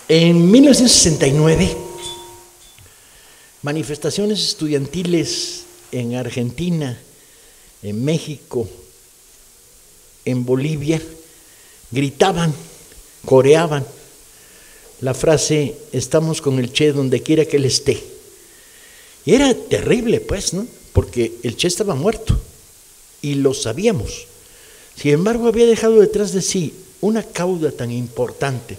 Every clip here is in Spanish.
En 1969, manifestaciones estudiantiles en Argentina, en México, en Bolivia, gritaban, coreaban la frase: estamos con el Che donde quiera que él esté. Y era terrible, pues, ¿no? Porque el Che estaba muerto y lo sabíamos. Sin embargo, había dejado detrás de sí una cauda tan importante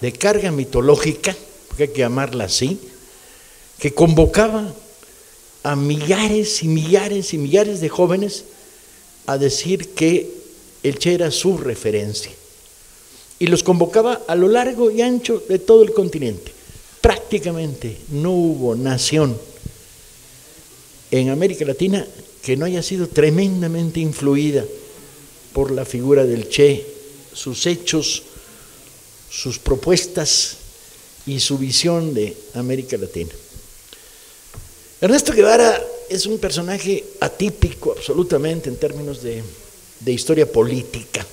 de carga mitológica, porque hay que llamarla así, que convocaba a millares y millares y millares de jóvenes a decir que el Che era su referencia. Y los convocaba a lo largo y ancho de todo el continente. Prácticamente no hubo nación en América Latina que no haya sido tremendamente influida por la figura del Che, sus hechos, sus propuestas y su visión de América Latina. Ernesto Guevara es un personaje atípico absolutamente en términos de historia política.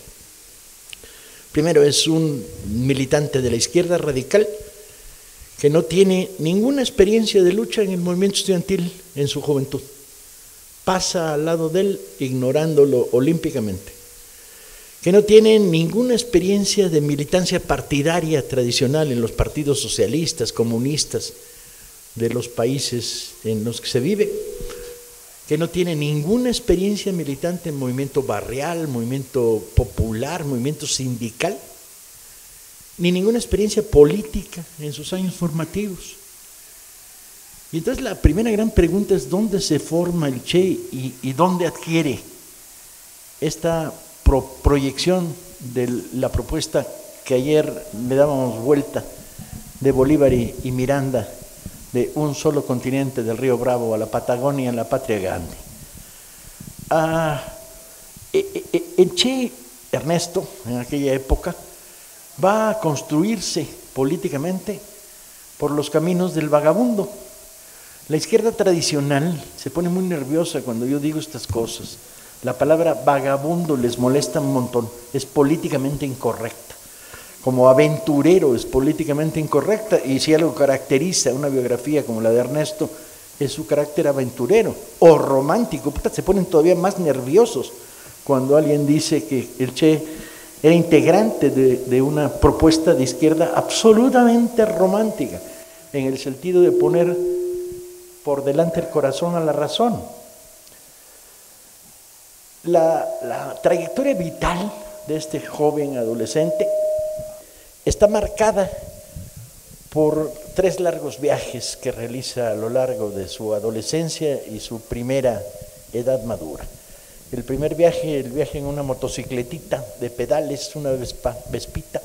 Primero, es un militante de la izquierda radical que no tiene ninguna experiencia de lucha en el movimiento estudiantil en su juventud. Pasa al lado de él ignorándolo olímpicamente. Que no tiene ninguna experiencia de militancia partidaria tradicional en los partidos socialistas, comunistas de los países en los que se vive, que no tiene ninguna experiencia militante en movimiento barrial, movimiento popular, movimiento sindical, ni ninguna experiencia política en sus años formativos. Y entonces la primera gran pregunta es: ¿dónde se forma el Che y dónde adquiere esta proyección de la propuesta que ayer le dábamos vuelta de Bolívar y Miranda, de un solo continente, del río Bravo a la Patagonia, la patria grande? El Che Ernesto, en aquella época, va a construirse políticamente por los caminos del vagabundo. La izquierda tradicional se pone muy nerviosa cuando yo digo estas cosas. La palabra vagabundo les molesta un montón, es políticamente incorrecta. Como aventurero es políticamente incorrecta, y si algo caracteriza una biografía como la de Ernesto es su carácter aventurero o romántico. Se ponen todavía más nerviosos cuando alguien dice que el Che era integrante de una propuesta de izquierda absolutamente romántica, en el sentido de poner por delante el corazón a la razón. La trayectoria vital de este joven adolescente está marcada por 3 largos viajes que realiza a lo largo de su adolescencia y su primera edad madura. El primer viaje, el viaje en una motocicletita de pedales, una Vespita,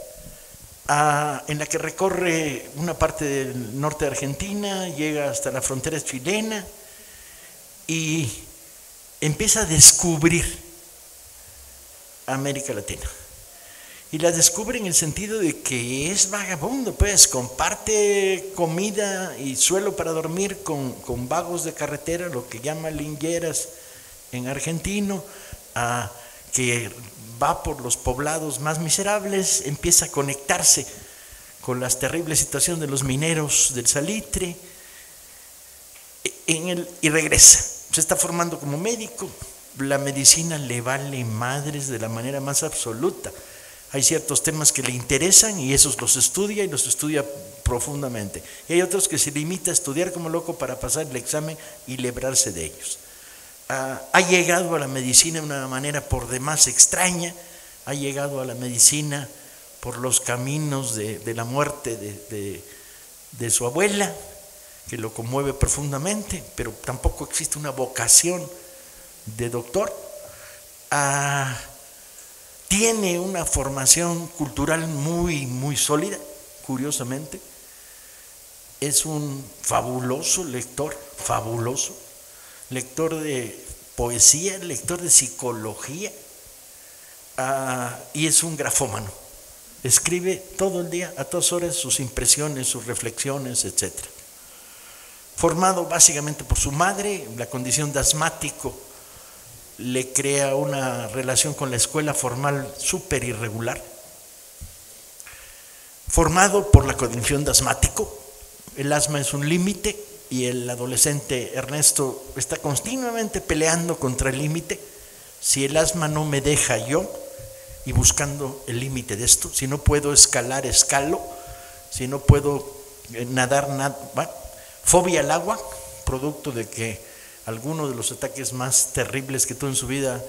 en la que recorre una parte del norte de Argentina, llega hasta la frontera chilena y empieza a descubrir América Latina. Y la descubre en el sentido de que es vagabundo, pues comparte comida y suelo para dormir con vagos de carretera, lo que llaman lingueras en argentino, que va por los poblados más miserables, empieza a conectarse con las terribles situaciones de los mineros del salitre, y regresa. Se está formando como médico. La medicina le vale madres de la manera más absoluta. Hay ciertos temas que le interesan y esos los estudia, y los estudia profundamente. Y hay otros que se limita a estudiar como loco para pasar el examen y librarse de ellos. Ha llegado a la medicina de una manera por demás extraña. Ha llegado a la medicina por los caminos de la muerte de su abuela, que lo conmueve profundamente, pero tampoco existe una vocación de doctor. Tiene una formación cultural muy, muy sólida, curiosamente. Es un fabuloso lector de poesía, lector de psicología, y es un grafómano. Escribe todo el día, a todas horas, sus impresiones, sus reflexiones, etc. Formado básicamente por su madre, la condición de asmático le crea una relación con la escuela formal súper irregular. formado por la condición de asmático. El asma es un límite y el adolescente Ernesto está continuamente peleando contra el límite. Si el asma no me deja yo, y buscando el límite de esto, si no puedo escalar, escalo, si no puedo nadar, bueno, fobia al agua, producto de que alguno de los ataques más terribles que tuvo en su vida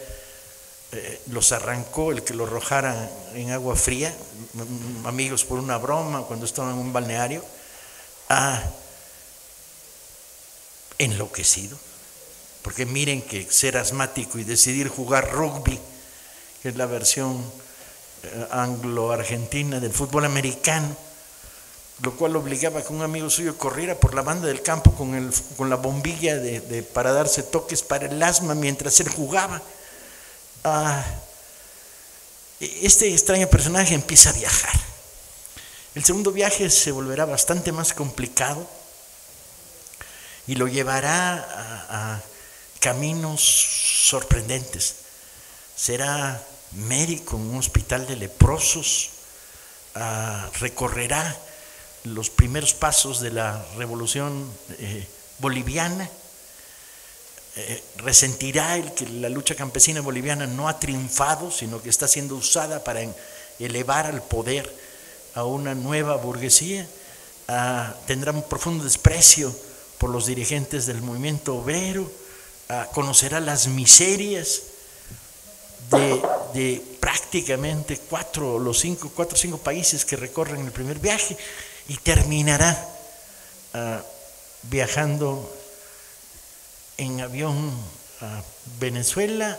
los arrancó el que lo arrojara en agua fría, amigos por una broma cuando estaban en un balneario, enloquecido, porque miren que ser asmático y decidir jugar rugby, que es la versión anglo-argentina del fútbol americano, lo cual obligaba a que un amigo suyo corriera por la banda del campo con la bombilla para darse toques para el asma mientras él jugaba. Este extraño personaje empieza a viajar. El segundo viaje se volverá bastante más complicado y lo llevará a caminos sorprendentes. Será médico en un hospital de leprosos, recorrerá los primeros pasos de la revolución boliviana, resentirá el que la lucha campesina boliviana no ha triunfado, sino que está siendo usada para elevar al poder a una nueva burguesía, tendrá un profundo desprecio por los dirigentes del movimiento obrero, conocerá las miserias de prácticamente cuatro o cinco países que recorren el primer viaje y terminará viajando en avión a Venezuela,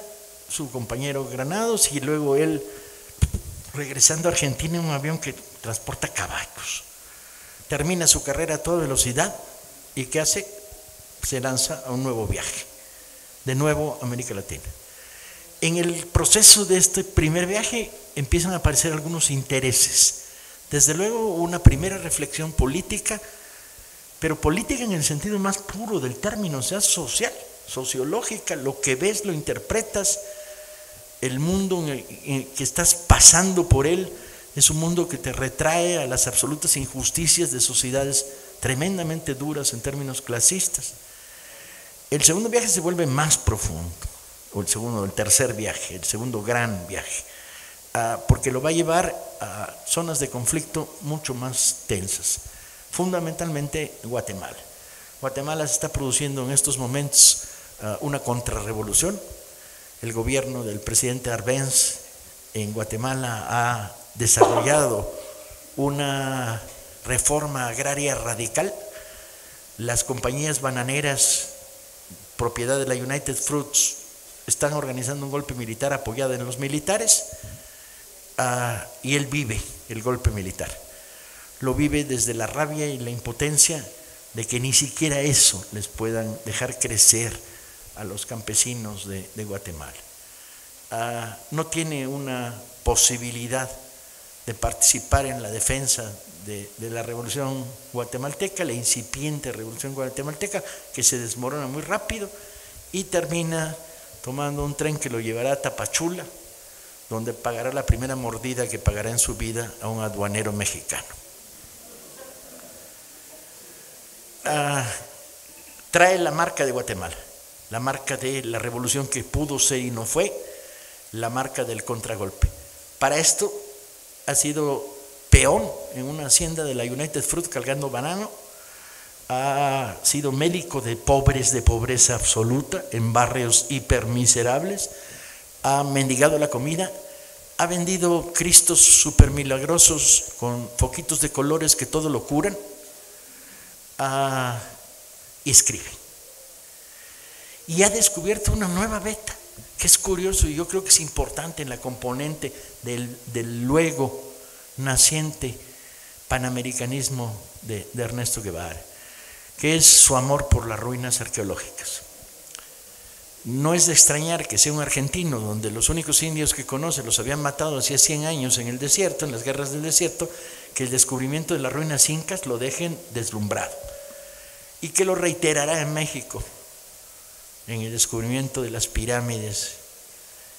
su compañero Granados, y luego él regresando a Argentina en un avión que transporta caballos. Termina su carrera a toda velocidad y ¿qué hace? Se lanza a un nuevo viaje, de nuevo a América Latina. En el proceso de este primer viaje empiezan a aparecer algunos intereses. Desde luego una primera reflexión política, pero política en el sentido más puro del término, o sea, social, sociológica, lo que ves, lo interpretas, el mundo en el que estás pasando por él es un mundo que te retrae a las absolutas injusticias de sociedades tremendamente duras en términos clasistas. El segundo viaje se vuelve más profundo, o el tercer viaje, el segundo gran viaje, porque lo va a llevar a zonas de conflicto mucho más tensas, fundamentalmente Guatemala. Guatemala se está produciendo en estos momentos una contrarrevolución. El gobierno del presidente Arbenz en Guatemala ha desarrollado una reforma agraria radical. Las compañías bananeras, propiedad de la United Fruits, están organizando un golpe militar apoyado en los militares, y él vive el golpe militar. Lo vive desde la rabia y la impotencia de que ni siquiera eso les puedan dejar crecer a los campesinos de Guatemala. No tiene una posibilidad de participar en la defensa de la revolución guatemalteca, la incipiente revolución guatemalteca, que se desmorona muy rápido y termina tomando un tren que lo llevará a Tapachula, donde pagará la primera mordida que pagará en su vida a un aduanero mexicano. Trae la marca de Guatemala, la marca de la revolución que pudo ser y no fue, la marca del contragolpe. Para esto ha sido peón en una hacienda de la United Fruit cargando banano, ha sido médico de pobres de pobreza absoluta en barrios hipermiserables, ha mendigado la comida, ha vendido cristos super milagrosos con foquitos de colores que todo lo curan, y escribe. Y ha descubierto una nueva beta, que es curioso y yo creo que es importante en la componente del luego naciente panamericanismo de Ernesto Guevara, que es su amor por las ruinas arqueológicas. No es de extrañar que sea un argentino donde los únicos indios que conoce los habían matado hacía 100 años en el desierto, en las guerras del desierto, que el descubrimiento de las ruinas incas lo dejen deslumbrado y que lo reiterará en México en el descubrimiento de las pirámides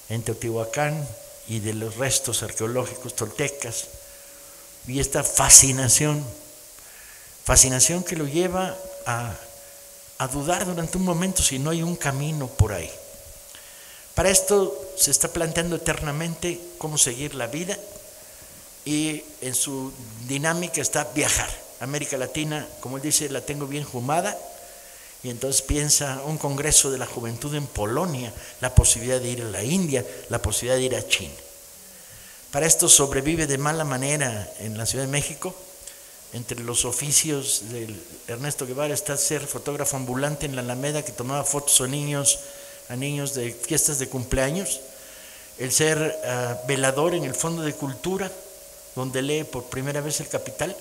en Teotihuacán y de los restos arqueológicos toltecas y esta fascinación que lo lleva a dudar durante un momento si no hay un camino por ahí. Para esto se está planteando eternamente cómo seguir la vida, y en su dinámica está viajar. América Latina, como él dice, la tengo bien fumada, y entonces piensa un congreso de la juventud en Polonia, la posibilidad de ir a la India, la posibilidad de ir a China. Para esto sobrevive de mala manera en la Ciudad de México. Entre los oficios de Ernesto Guevara está ser fotógrafo ambulante en la Alameda, que tomaba fotos a niños de fiestas de cumpleaños, el ser velador en el Fondo de Cultura, donde lee por primera vez El Capital,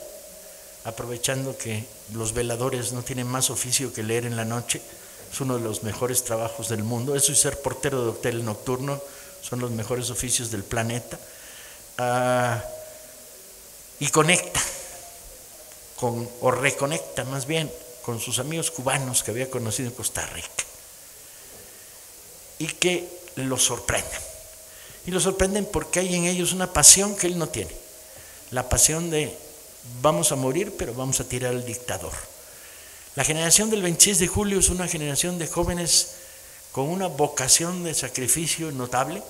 aprovechando que los veladores no tienen más oficio que leer en la noche. Es uno de los mejores trabajos del mundo. Eso y ser portero de hotel nocturno son los mejores oficios del planeta. Y conecta o reconecta más bien con sus amigos cubanos que había conocido en Costa Rica, y que lo sorprenden. Y lo sorprenden porque hay en ellos una pasión que él no tiene, la pasión de vamos a morir, pero vamos a tirar al dictador. La generación del 26 de julio es una generación de jóvenes con una vocación de sacrificio notable.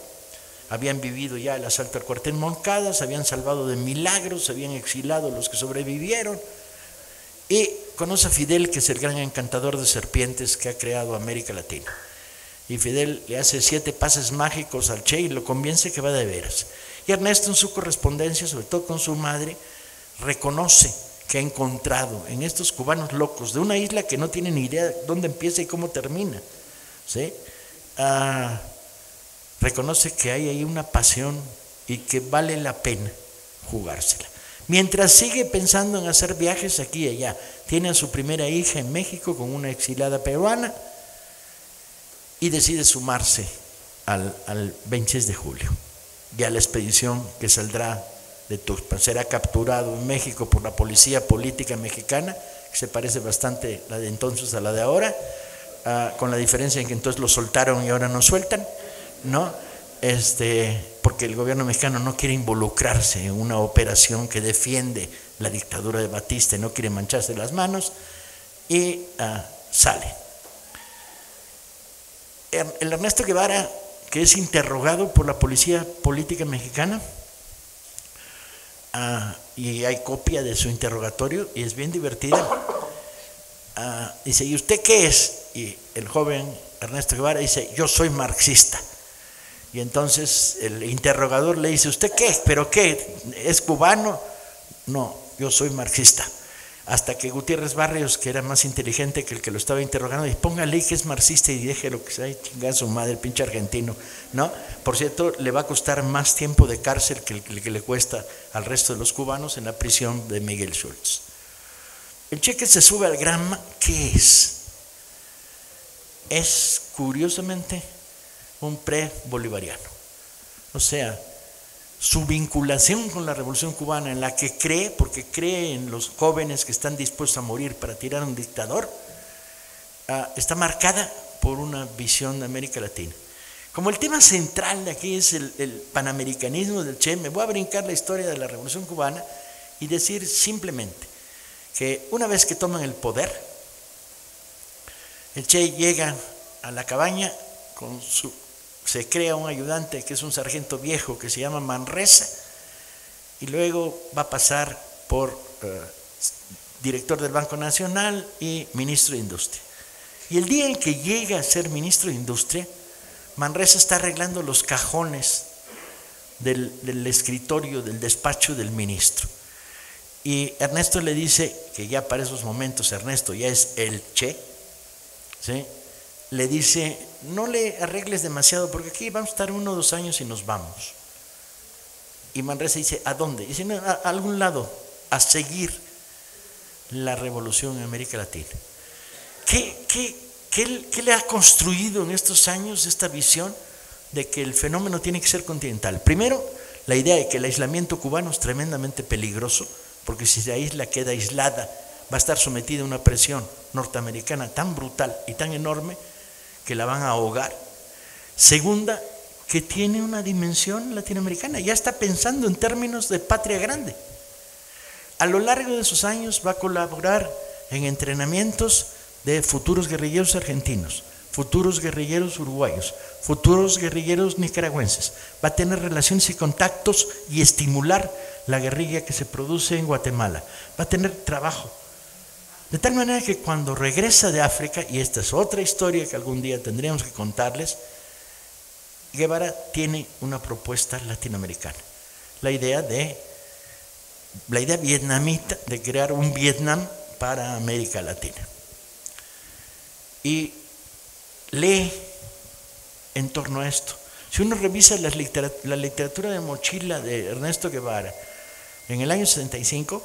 Habían vivido ya el asalto al cuartel Moncada, se habían salvado de milagros, se habían exilado los que sobrevivieron, y conoce a Fidel, que es el gran encantador de serpientes que ha creado América Latina. Y Fidel le hace 7 pases mágicos al Che y lo convence que va de veras. Y Ernesto, en su correspondencia, sobre todo con su madre, reconoce que ha encontrado en estos cubanos locos de una isla que no tienen ni idea dónde empieza y cómo termina, ¿sí? Reconoce que hay ahí una pasión y que vale la pena jugársela. Mientras sigue pensando en hacer viajes aquí y allá, tiene a su primera hija en México con una exilada peruana y decide sumarse al 26 de julio y a la expedición que saldrá de Tuxpan. Será capturado en México por la policía política mexicana, que se parece bastante la de entonces a la de ahora, con la diferencia en que entonces lo soltaron y ahora no sueltan, ¿no? Porque el gobierno mexicano no quiere involucrarse en una operación que defiende la dictadura de Batista y no quiere mancharse las manos, y sale. El Ernesto Guevara, que es interrogado por la policía política mexicana, y hay copia de su interrogatorio y es bien divertida, dice: ¿y usted qué es? Y el joven Ernesto Guevara dice: yo soy marxista. Y entonces el interrogador le dice: ¿usted qué? ¿Pero qué? ¿Es cubano? No, yo soy marxista. Hasta que Gutiérrez Barrios, que era más inteligente que el que lo estaba interrogando, dice: póngale que es marxista y déjelo que se haya chingado a su madre, el pinche argentino, ¿no? Por cierto, le va a costar más tiempo de cárcel que el que le cuesta al resto de los cubanos en la prisión de Miguel Schultz. El Cheque se sube al Granma. ¿Qué es? Es, curiosamente, un pre-bolivariano. O sea, su vinculación con la Revolución Cubana, en la que cree, porque cree en los jóvenes que están dispuestos a morir para tirar a un dictador, está marcada por una visión de América Latina. Como el tema central de aquí es el panamericanismo del Che, me voy a brincar la historia de la Revolución Cubana y decir simplemente que una vez que toman el poder, el Che llega a la cabaña se crea un ayudante que es un sargento viejo que se llama Manresa, y luego va a pasar por director del Banco Nacional y ministro de Industria. Y el día en que llega a ser ministro de Industria, Manresa está arreglando los cajones del escritorio, del despacho del ministro. Y Ernesto le dice, que ya para esos momentos Ernesto ya es el Che, ¿sí? Le dice: no le arregles demasiado porque aquí vamos a estar 1 o 2 años y nos vamos. Y Manresa dice: ¿a dónde? Dice: no, a algún lado, a seguir la revolución en América Latina. ¿Qué le ha construido en estos años esta visión de que el fenómeno tiene que ser continental? Primero, la idea de que el aislamiento cubano es tremendamente peligroso, porque si se aísla, queda aislada, va a estar sometida a una presión norteamericana tan brutal y tan enorme que la van a ahogar. Segunda, que tiene una dimensión latinoamericana, ya está pensando en términos de patria grande. A lo largo de esos años va a colaborar en entrenamientos de futuros guerrilleros argentinos, futuros guerrilleros uruguayos, futuros guerrilleros nicaragüenses. Va a tener relaciones y contactos y estimular la guerrilla que se produce en Guatemala. Va a tener trabajo. De tal manera que cuando regresa de África, y esta es otra historia que algún día tendríamos que contarles, Guevara tiene una propuesta latinoamericana. La idea vietnamita de crear un Vietnam para América Latina. Y lee en torno a esto. Si uno revisa la literatura de mochila de Ernesto Guevara en el año 65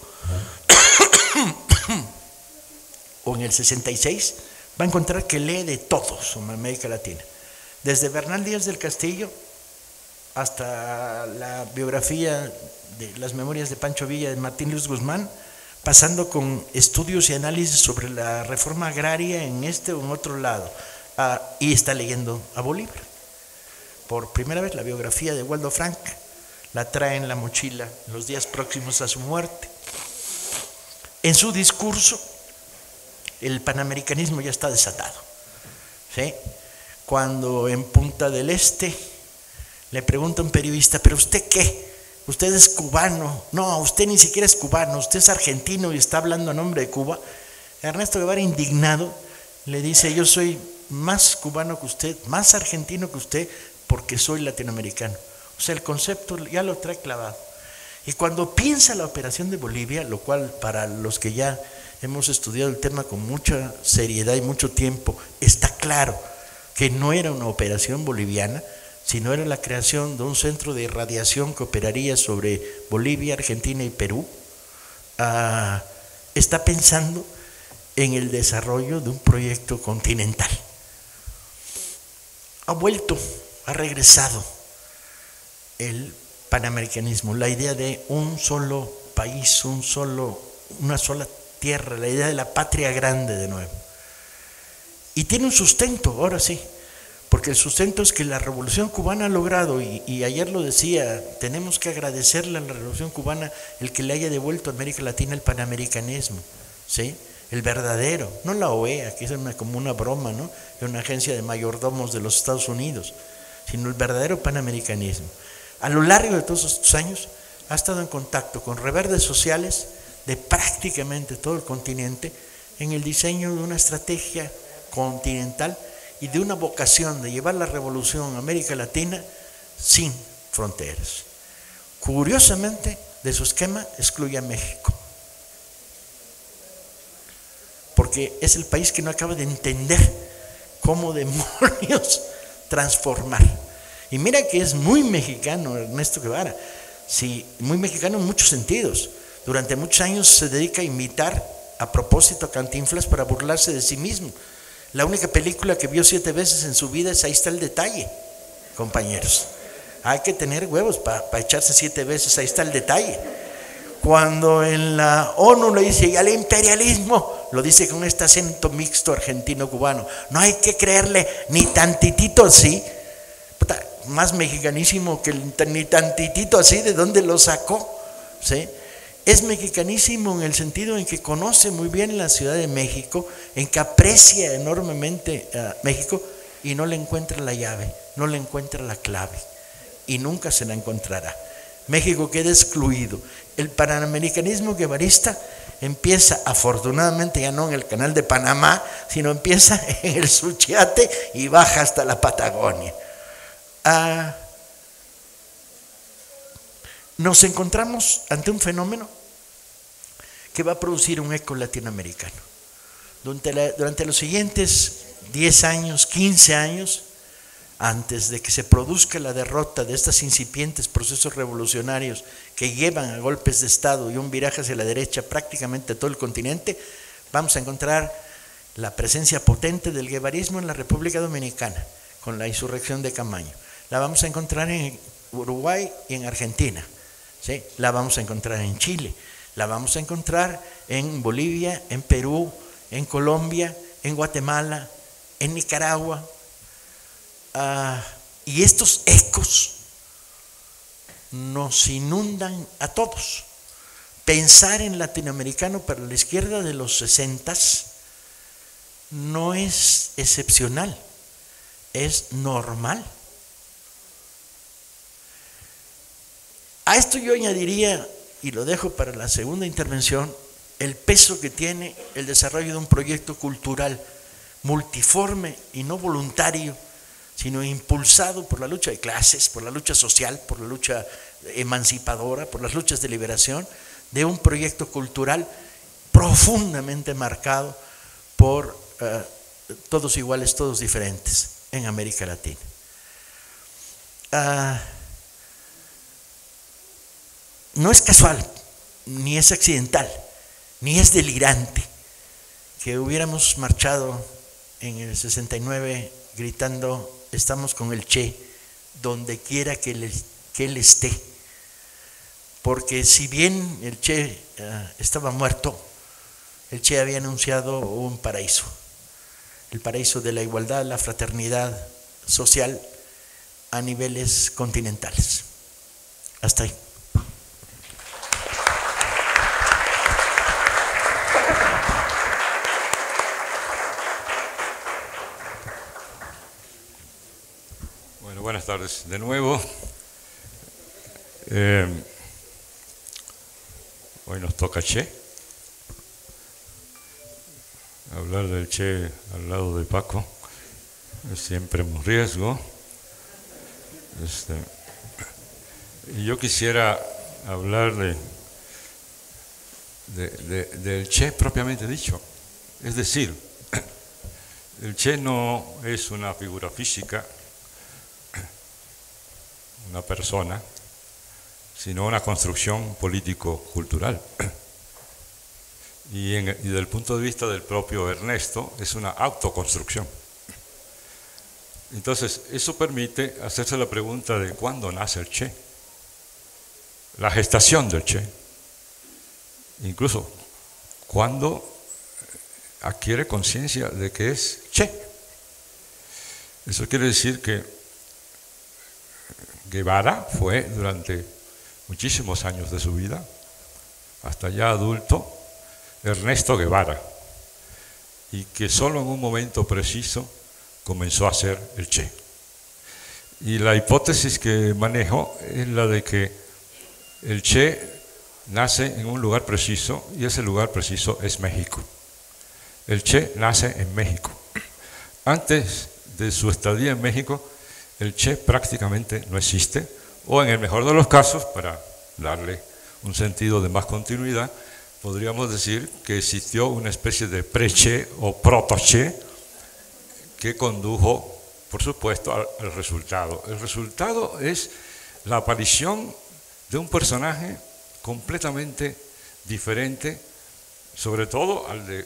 o en el 66, va a encontrar que lee de todo sobre América Latina. Desde Bernal Díaz del Castillo hasta la biografía de las memorias de Pancho Villa de Martín Luis Guzmán, pasando con estudios y análisis sobre la reforma agraria en este o en otro lado. Y está leyendo a Bolívar. Por primera vez la biografía de Waldo Frank la trae en la mochila en los días próximos a su muerte. En su discurso, el panamericanismo ya está desatado, ¿sí? Cuando en Punta del Este le pregunta a un periodista, ¿pero usted qué? ¿Usted es cubano? No, usted ni siquiera es cubano, usted es argentino y está hablando a nombre de Cuba. Ernesto Guevara, indignado, le dice, yo soy más cubano que usted, más argentino que usted, porque soy latinoamericano. O sea, el concepto ya lo trae clavado. Y cuando piensa la operación de Bolivia, lo cual para los que ya hemos estudiado el tema con mucha seriedad y mucho tiempo, está claro que no era una operación boliviana, sino era la creación de un centro de irradiación que operaría sobre Bolivia, Argentina y Perú. Está pensando en el desarrollo de un proyecto continental. Ha regresado el panamericanismo, la idea de un solo país, una sola tierra, la idea de la patria grande de nuevo. Y tiene un sustento, ahora sí, porque el sustento es que la Revolución Cubana ha logrado, y ayer lo decía, tenemos que agradecerle a la Revolución Cubana el que le haya devuelto a América Latina el panamericanismo, ¿sí? El verdadero, no la OEA, que es como una broma, ¿no? De una agencia de mayordomos de los Estados Unidos, sino el verdadero panamericanismo. A lo largo de todos estos años ha estado en contacto con reverdes sociales de prácticamente todo el continente en el diseño de una estrategia continental y de una vocación de llevar la revolución a América Latina sin fronteras. Curiosamente, de su esquema excluye a México, porque es el país que no acaba de entender cómo demonios transformar. Y mira que es muy mexicano Ernesto Guevara, sí, muy mexicano en muchos sentidos. Durante muchos años se dedica a imitar a propósito a Cantinflas para burlarse de sí mismo. La única película que vio 7 veces en su vida es Ahí está el detalle, compañeros. Hay que tener huevos para echarse 7 veces Ahí está el detalle. Cuando en la ONU le dice, y al imperialismo, lo dice con este acento mixto argentino-cubano. No hay que creerle ni tantitito así. Puta, más mexicanísimo que ni tantitito así, ¿de dónde lo sacó? ¿Sí? Es mexicanísimo en el sentido en que conoce muy bien la Ciudad de México, en que aprecia enormemente a México y no le encuentra la llave, no le encuentra la clave y nunca se la encontrará. México queda excluido. El panamericanismo guevarista empieza, afortunadamente ya no en el canal de Panamá, sino empieza en el Suchiate y baja hasta la Patagonia. Nos encontramos ante un fenómeno que va a producir un eco latinoamericano. Durante los siguientes 10 años, 15 años, antes de que se produzca la derrota de estos incipientes procesos revolucionarios que llevan a golpes de Estado y un viraje hacia la derecha prácticamente todo el continente, vamos a encontrar la presencia potente del guevarismo en la República Dominicana, con la insurrección de Camaño. La vamos a encontrar en Uruguay y en Argentina, ¿sí? La vamos a encontrar en Chile, la vamos a encontrar en Bolivia, en Perú, en Colombia, en Guatemala, en Nicaragua. Y estos ecos nos inundan a todos, pensar en latinoamericano para la izquierda de los 60s no es excepcional, es normal. A esto yo añadiría, y lo dejo para la segunda intervención, el peso que tiene el desarrollo de un proyecto cultural multiforme y no voluntario, sino impulsado por la lucha de clases, por la lucha social, por la lucha emancipadora, por las luchas de liberación, de un proyecto cultural profundamente marcado por todos iguales, todos diferentes en América Latina. No es casual, ni es accidental, ni es delirante que hubiéramos marchado en el 69 gritando estamos con el Che donde quiera que él esté, porque si bien el Che estaba muerto, el Che había anunciado un paraíso, el paraíso de la igualdad, la fraternidad social a niveles continentales. Hasta ahí. Bueno, buenas tardes de nuevo. Hoy nos toca Che. Hablar del Che al lado de Paco es siempre un riesgo. Y yo quisiera hablar del Che propiamente dicho. Es decir, el Che no es una figura física, una persona, sino una construcción político-cultural. Y desde el punto de vista del propio Ernesto, es una autoconstrucción. Entonces, eso permite hacerse la pregunta de cuándo nace el Che, la gestación del Che, incluso cuándo adquiere conciencia de que es Che. Eso quiere decir que Guevara fue durante muchísimos años de su vida, hasta ya adulto, Ernesto Guevara, y que solo en un momento preciso comenzó a ser el Che. Y la hipótesis que manejo es la de que el Che nace en un lugar preciso y ese lugar preciso es México. El Che nace en México. Antes de su estadía en México, el Che prácticamente no existe, o en el mejor de los casos, para darle un sentido de más continuidad, podríamos decir que existió una especie de pre-Che o proto-Che que condujo, por supuesto, al resultado. El resultado es la aparición de un personaje completamente diferente, sobre todo al del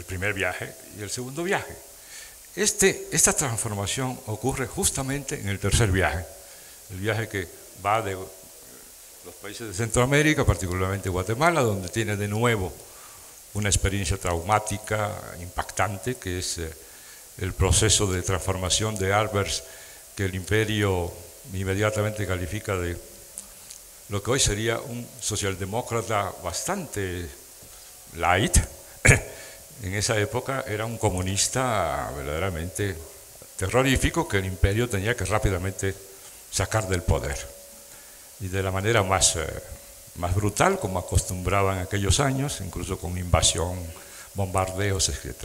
primer viaje y el segundo viaje. Esta transformación ocurre justamente en el tercer viaje, el viaje que va de los países de Centroamérica, particularmente Guatemala, donde tiene de nuevo una experiencia traumática, impactante, que es el proceso de transformación de Albers, que el imperio inmediatamente califica de lo que hoy sería un socialdemócrata bastante light. En esa época era un comunista verdaderamente terrorífico que el imperio tenía que rápidamente sacar del poder. Y de la manera más brutal, como acostumbraban en aquellos años, incluso con invasión, bombardeos, etc.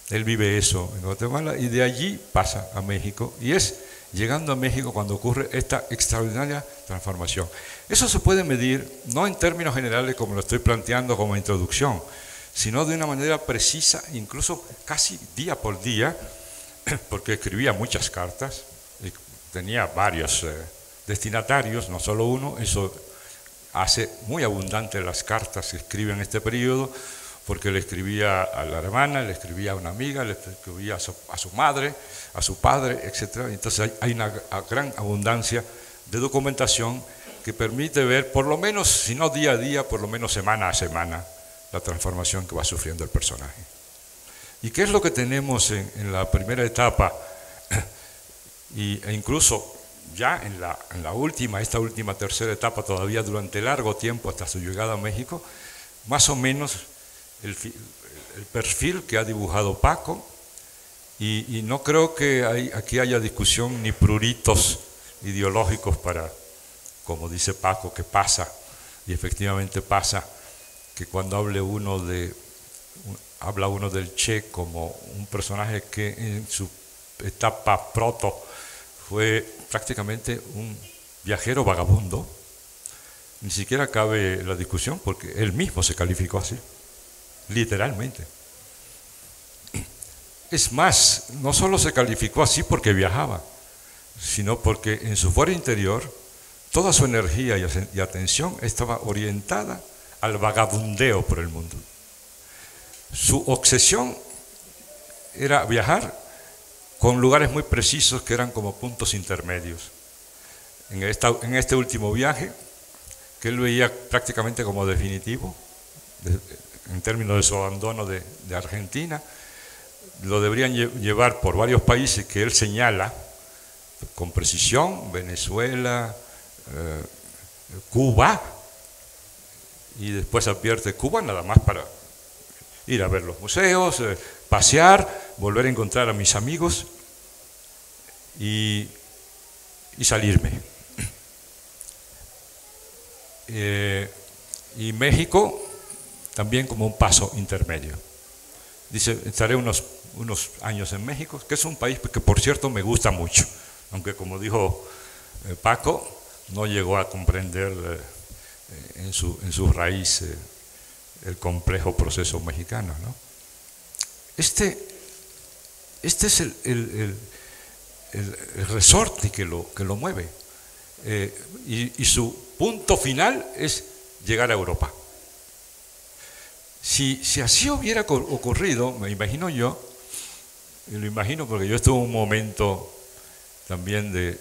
Él vive eso en Guatemala y de allí pasa a México, y es llegando a México cuando ocurre esta extraordinaria transformación. Eso se puede medir no en términos generales como lo estoy planteando como introducción, sino de una manera precisa, incluso casi día por día, porque escribía muchas cartas, y tenía varios destinatarios, no solo uno. Eso hace muy abundante las cartas que escribe en este periodo, porque le escribía a la hermana, le escribía a una amiga, le escribía a su madre, a su padre, etc. Entonces hay una gran abundancia de documentación que permite ver, por lo menos, si no día a día, por lo menos semana a semana, la transformación que va sufriendo el personaje. ¿Y qué es lo que tenemos en la primera etapa? E incluso ya en esta última tercera etapa, todavía durante largo tiempo hasta su llegada a México, más o menos el perfil que ha dibujado Paco, y no creo que aquí haya discusión ni pruritos ideológicos para, como dice Paco, que pasa, y efectivamente pasa, que cuando habla uno del Che como un personaje que en su etapa proto fue prácticamente un viajero vagabundo, ni siquiera cabe la discusión porque él mismo se calificó así, literalmente. Es más, no solo se calificó así porque viajaba, sino porque en su fuero interior toda su energía y atención estaba orientada al vagabundeo por el mundo. Su obsesión era viajar con lugares muy precisos que eran como puntos intermedios. En este último viaje, que él veía prácticamente como definitivo, en términos de su abandono de Argentina, lo deberían llevar por varios países que él señala con precisión: Venezuela, Cuba, y después advierte Cuba nada más para ir a ver los museos, pasear, volver a encontrar a mis amigos y salirme. Y México también como un paso intermedio. Dice, estaré unos años en México, que es un país que por cierto me gusta mucho, aunque como dijo Paco, no llegó a comprender en su raíz el complejo proceso mexicano, ¿no? Este es el resorte que lo mueve, y su punto final es llegar a Europa. Si así hubiera ocurrido, me imagino yo, y lo imagino porque yo estuve en un momento también de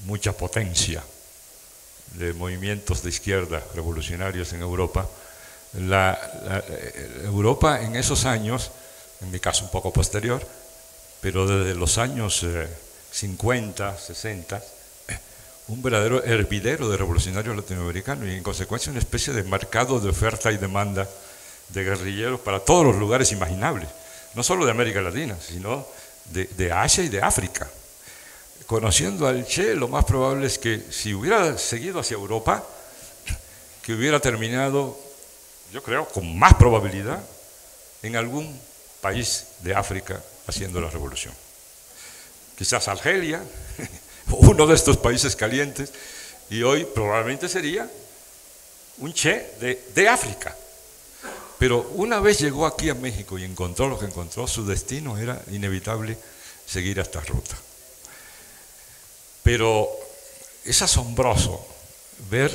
mucha potencia de movimientos de izquierda revolucionarios en Europa. Europa en esos años, en mi caso un poco posterior, pero desde los años 50, 60, un verdadero hervidero de revolucionarios latinoamericanos y en consecuencia una especie de mercado de oferta y demanda de guerrilleros para todos los lugares imaginables, no solo de América Latina, sino de Asia y de África. Conociendo al Che, lo más probable es que si hubiera seguido hacia Europa, que hubiera terminado, yo creo, con más probabilidad, en algún país de África haciendo la revolución. Quizás Argelia, uno de estos países calientes, y hoy probablemente sería un Che de África. Pero una vez llegó aquí a México y encontró lo que encontró, su destino era inevitable seguir esta ruta. Pero es asombroso ver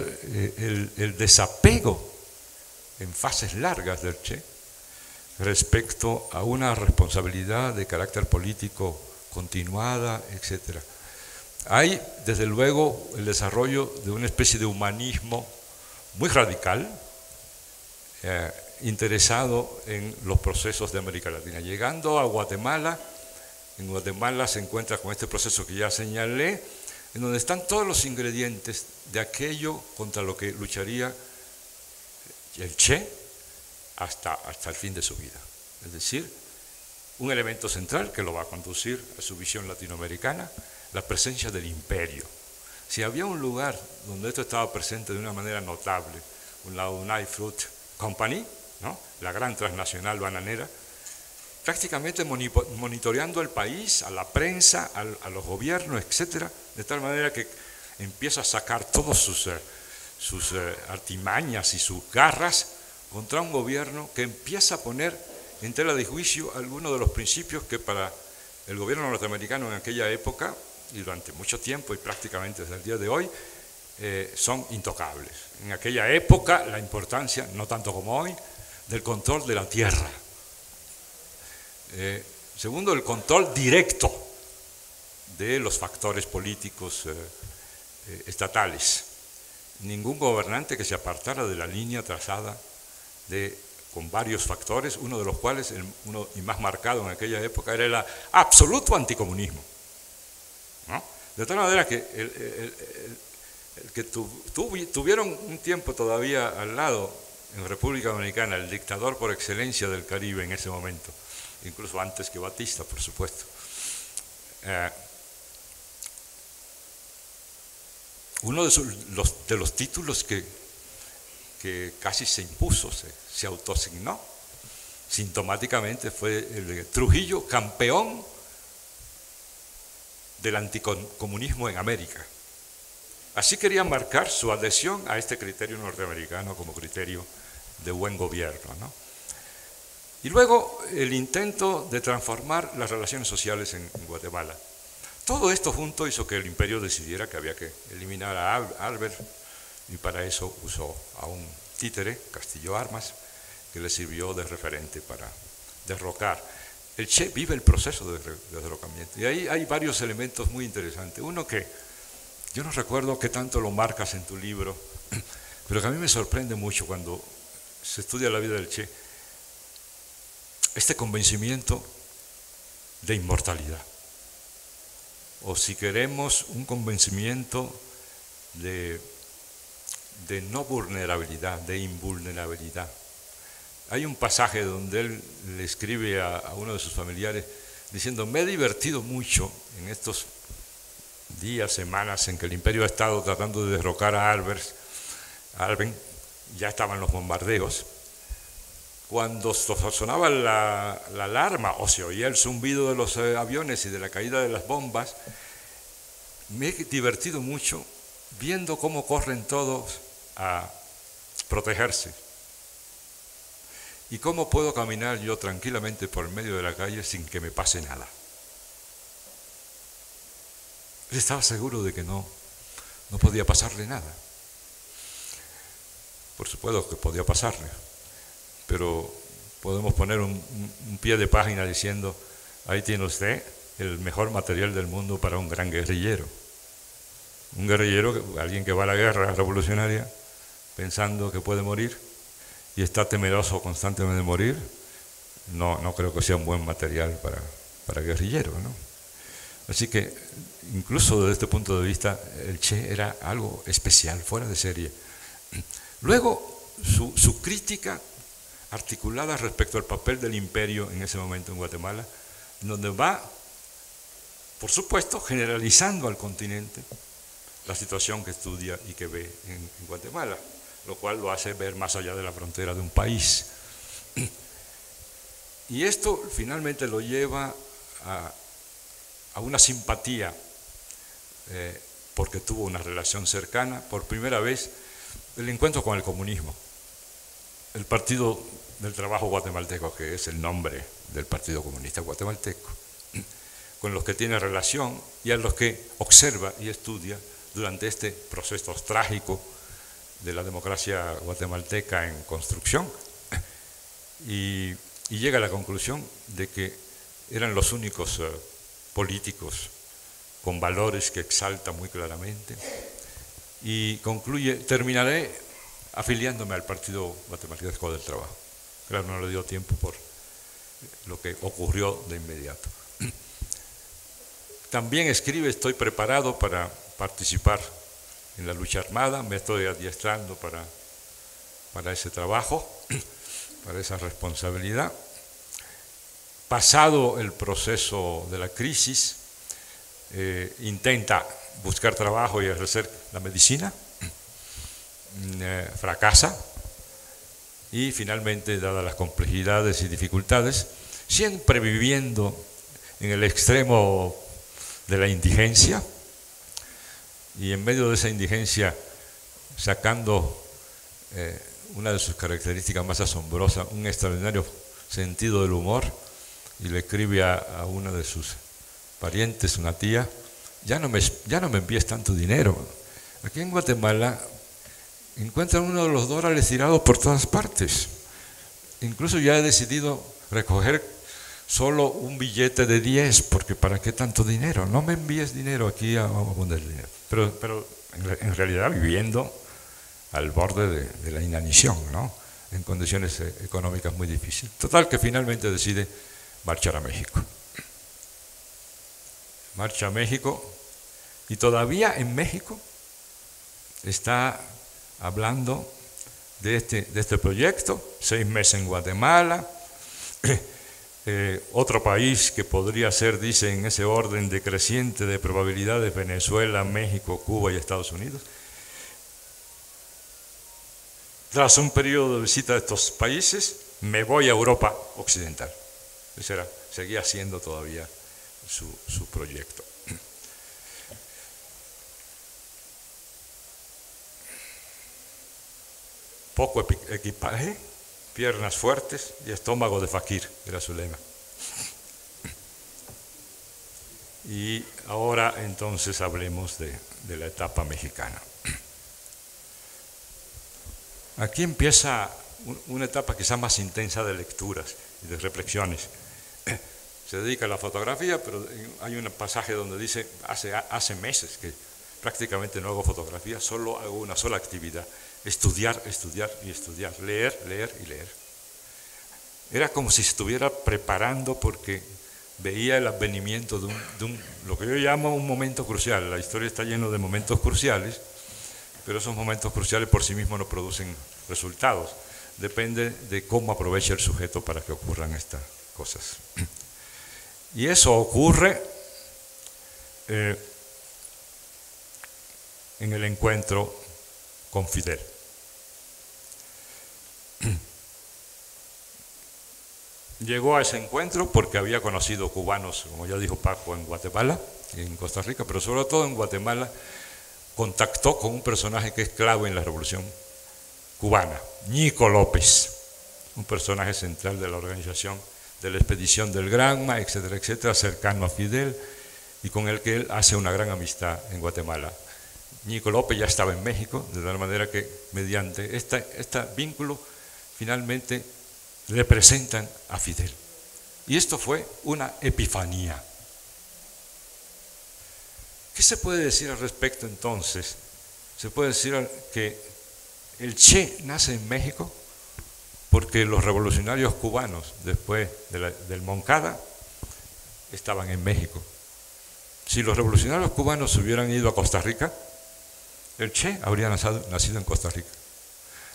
el desapego en fases largas del Che respecto a una responsabilidad de carácter político continuada, etc. Hay, desde luego, el desarrollo de una especie de humanismo muy radical, interesado en los procesos de América Latina. Llegando a Guatemala, en Guatemala se encuentra con este proceso que ya señalé, en donde están todos los ingredientes de aquello contra lo que lucharía el Che hasta el fin de su vida. Es decir, un elemento central que lo va a conducir a su visión latinoamericana, la presencia del imperio. Si había un lugar donde esto estaba presente de una manera notable, la United Fruit Company, ¿no?, la gran transnacional bananera, prácticamente monitoreando el país, a la prensa, a los gobiernos, etcétela, de tal manera que empieza a sacar todas sus artimañas y sus garras contra un gobierno que empieza a poner en tela de juicio algunos de los principios que para el gobierno norteamericano en aquella época y durante mucho tiempo y prácticamente desde el día de hoy son intocables. En aquella época la importancia, no tanto como hoy, del control de la tierra. Segundo, el control directo de los factores políticos estatales. Ningún gobernante que se apartara de la línea trazada de con varios factores, uno de los cuales, uno y más marcado en aquella época, era el absoluto anticomunismo, ¿no? De tal manera que el que tuvieron un tiempo todavía al lado en República Dominicana, el dictador por excelencia del Caribe en ese momento, incluso antes que Batista, por supuesto. Uno de los títulos que casi se impuso, se autoasignó sintomáticamente, fue el de Trujillo, campeón del anticomunismo en América. Así querían marcar su adhesión a este criterio norteamericano como criterio de buen gobierno, ¿no? Y luego el intento de transformar las relaciones sociales en Guatemala. Todo esto junto hizo que el imperio decidiera que había que eliminar a Albert, y para eso usó a un títere, Castillo Armas, que le sirvió de referente para derrocar. El Che vive el proceso de derrocamiento, y ahí hay varios elementos muy interesantes. Uno que yo no recuerdo qué tanto lo marcas en tu libro, pero que a mí me sorprende mucho cuando se estudia la vida del Che, este convencimiento de inmortalidad, o si queremos un convencimiento de no vulnerabilidad, de invulnerabilidad. Hay un pasaje donde él le escribe a uno de sus familiares diciendo: me he divertido mucho en estos días, semanas en que el imperio ha estado tratando de derrocar a Albert, ya estaban los bombardeos. Cuando sonaba la alarma o se oía el zumbido de los aviones y de la caída de las bombas, me he divertido mucho viendo cómo corren todos a protegerse y cómo puedo caminar yo tranquilamente por el medio de la calle sin que me pase nada. Él estaba seguro de que no podía pasarle nada. Por supuesto que podía pasarle, pero podemos poner un pie de página diciendo: ahí tiene usted el mejor material del mundo para un gran guerrillero. Un guerrillero, alguien que va a la guerra revolucionaria pensando que puede morir y está temeroso constantemente de morir, no creo que sea un buen material para guerrillero, ¿no? Así que, incluso desde este punto de vista, el Che era algo especial, fuera de serie. Luego, su crítica articulada respecto al papel del imperio en ese momento en Guatemala, donde va, por supuesto, generalizando al continente la situación que estudia y que ve en Guatemala, lo cual lo hace ver más allá de la frontera de un país. Y esto finalmente lo lleva a una simpatía, porque tuvo una relación cercana, por primera vez, el encuentro con el comunismo. El Partido del Trabajo Guatemalteco, que es el nombre del Partido Comunista Guatemalteco, con los que tiene relación y a los que observa y estudia durante este proceso trágico de la democracia guatemalteca en construcción, y llega a la conclusión de que eran los únicos políticos con valores que exalta muy claramente, y concluye: terminaré afiliándome al Partido Guatemalteco del Trabajo. Claro, no le dio tiempo por lo que ocurrió de inmediato. También escribe: estoy preparado para participar en la lucha armada, me estoy adiestrando para ese trabajo, para esa responsabilidad. Pasado el proceso de la crisis, intenta buscar trabajo y ejercer la medicina, fracasa, y finalmente, dadas las complejidades y dificultades, siempre viviendo en el extremo de la indigencia, y en medio de esa indigencia sacando una de sus características más asombrosas, un extraordinario sentido del humor, y le escribe a una de sus parientes, una tía: ya no me envíes tanto dinero. Aquí en Guatemala encuentran uno de los dólares tirados por todas partes. Incluso ya he decidido recoger solo un billete de 10, porque ¿para qué tanto dinero? No me envíes dinero, aquí vamos a poner dinero. Pero en realidad viviendo al borde de la inanición, ¿no? en condiciones económicas muy difíciles. Total que finalmente decide marchar a México. Marcha a México y todavía en México está hablando de este proyecto, 6 meses en Guatemala, otro país que podría ser, dice, en ese orden decreciente de probabilidades, Venezuela, México, Cuba y Estados Unidos. Tras un periodo de visita a estos países, me voy a Europa Occidental. Ese seguía siendo todavía su proyecto. Poco equipaje, piernas fuertes y estómago de faquir, era su lema. Y ahora entonces hablemos de la etapa mexicana. Aquí empieza una etapa quizá más intensa de lecturas y de reflexiones. Se dedica a la fotografía, pero hay un pasaje donde dice, hace meses que prácticamente no hago fotografía, solo hago una sola actividad: estudiar, estudiar y estudiar, leer, leer y leer. Era como si estuviera preparando porque veía el advenimiento de lo que yo llamo un momento crucial. La historia está llena de momentos cruciales, pero esos momentos cruciales por sí mismos no producen resultados. Depende de cómo aproveche el sujeto para que ocurran estas cosas. Y eso ocurre en el encuentro con Fidel. Llegó a ese encuentro porque había conocido cubanos, como ya dijo Paco, en Guatemala y en Costa Rica, pero sobre todo en Guatemala contactó con un personaje que es clave en la revolución cubana, Ñico López, un personaje central de la organización de la expedición del Granma, etcétera, etcétera, cercano a Fidel, y con el que él hace una gran amistad en Guatemala. Ñico López ya estaba en México, de tal manera que mediante este vínculo finalmente le presentan a Fidel. Y esto fue una epifanía. ¿Qué se puede decir al respecto entonces? Se puede decir que el Che nace en México porque los revolucionarios cubanos, después del Moncada, estaban en México. Si los revolucionarios cubanos hubieran ido a Costa Rica, el Che habría nacido en Costa Rica.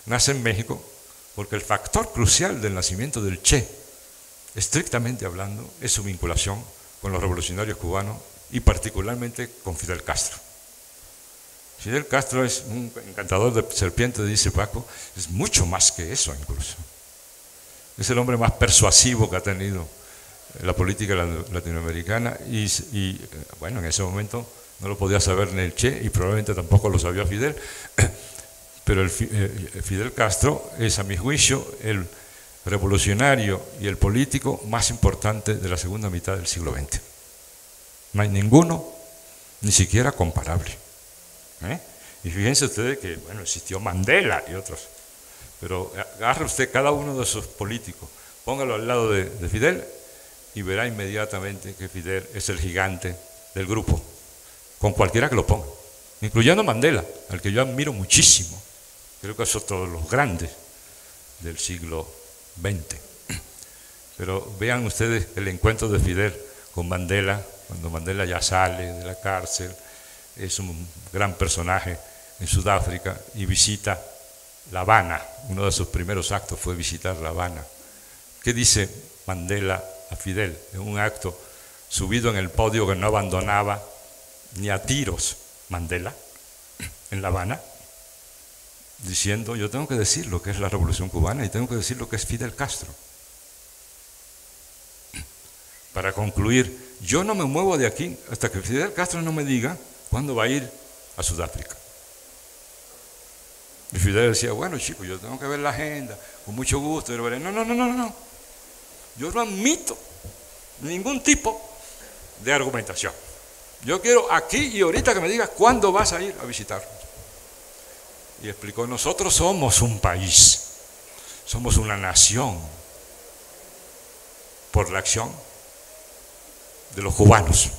Nace en México porque el factor crucial del nacimiento del Che, estrictamente hablando, es su vinculación con los revolucionarios cubanos y particularmente con Fidel Castro. Fidel Castro es un encantador de serpientes, dice Paco, es mucho más que eso incluso. Es el hombre más persuasivo que ha tenido la política latinoamericana y bueno, en ese momento no lo podía saber ni el Che y probablemente tampoco lo sabía Fidel, pero Fidel Castro es, a mi juicio, el revolucionario y el político más importante de la segunda mitad del siglo XX. No hay ninguno, ni siquiera comparable. Y fíjense ustedes que, bueno, existió Mandela y otros, pero agarre usted cada uno de esos políticos, póngalo al lado de Fidel y verá inmediatamente que Fidel es el gigante del grupo, con cualquiera que lo ponga, incluyendo Mandela, al que yo admiro muchísimo. Creo que son todos los grandes del siglo XX. Pero vean ustedes el encuentro de Fidel con Mandela, cuando Mandela ya sale de la cárcel, es un gran personaje en Sudáfrica y visita La Habana. Uno de sus primeros actos fue visitar La Habana. ¿Qué dice Mandela a Fidel? En un acto subido en el podio que no abandonaba ni a tiros Mandela en La Habana, diciendo: yo tengo que decir lo que es la revolución cubana y tengo que decir lo que es Fidel Castro. Para concluir, yo no me muevo de aquí hasta que Fidel Castro no me diga cuándo va a ir a Sudáfrica. Y Fidel decía: bueno, chicos, yo tengo que ver la agenda, con mucho gusto. Y yo veré. No. Yo no admito ningún tipo de argumentación. Yo quiero aquí y ahorita que me digas cuándo vas a ir a visitarnos. Y explicó: nosotros somos un país, somos una nación por la acción de los cubanos,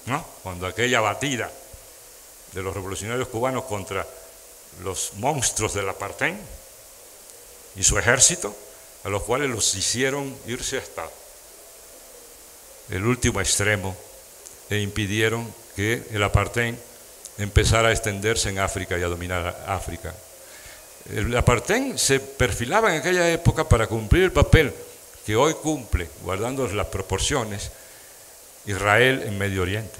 ¿no? Cuando aquella batida de los revolucionarios cubanos contra los monstruos del apartheid y su ejército, a los cuales los hicieron irse hasta el último extremo e impidieron que el apartheid empezara a extenderse en África y a dominar África. El apartheid se perfilaba en aquella época para cumplir el papel que hoy cumple, guardando las proporciones, Israel en Medio Oriente.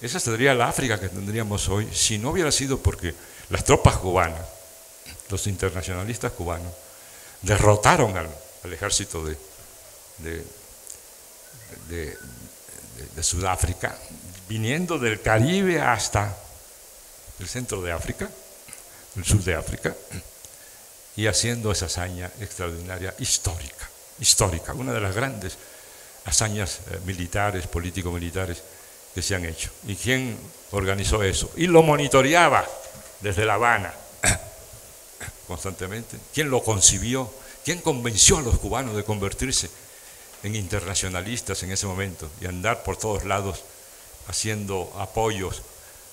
Esa sería la África que tendríamos hoy si no hubiera sido porque las tropas cubanas, los internacionalistas cubanos, derrotaron al ejército de Sudáfrica, viniendo del Caribe hasta el centro de África, el sur de África, y haciendo esa hazaña extraordinaria, histórica, una de las grandes hazañas militares, político-militares que se han hecho. ¿Y quién organizó eso? Y lo monitoreaba desde La Habana constantemente. ¿Quién lo concibió? ¿Quién convenció a los cubanos de convertirse en internacionalistas en ese momento y andar por todos lados haciendo apoyos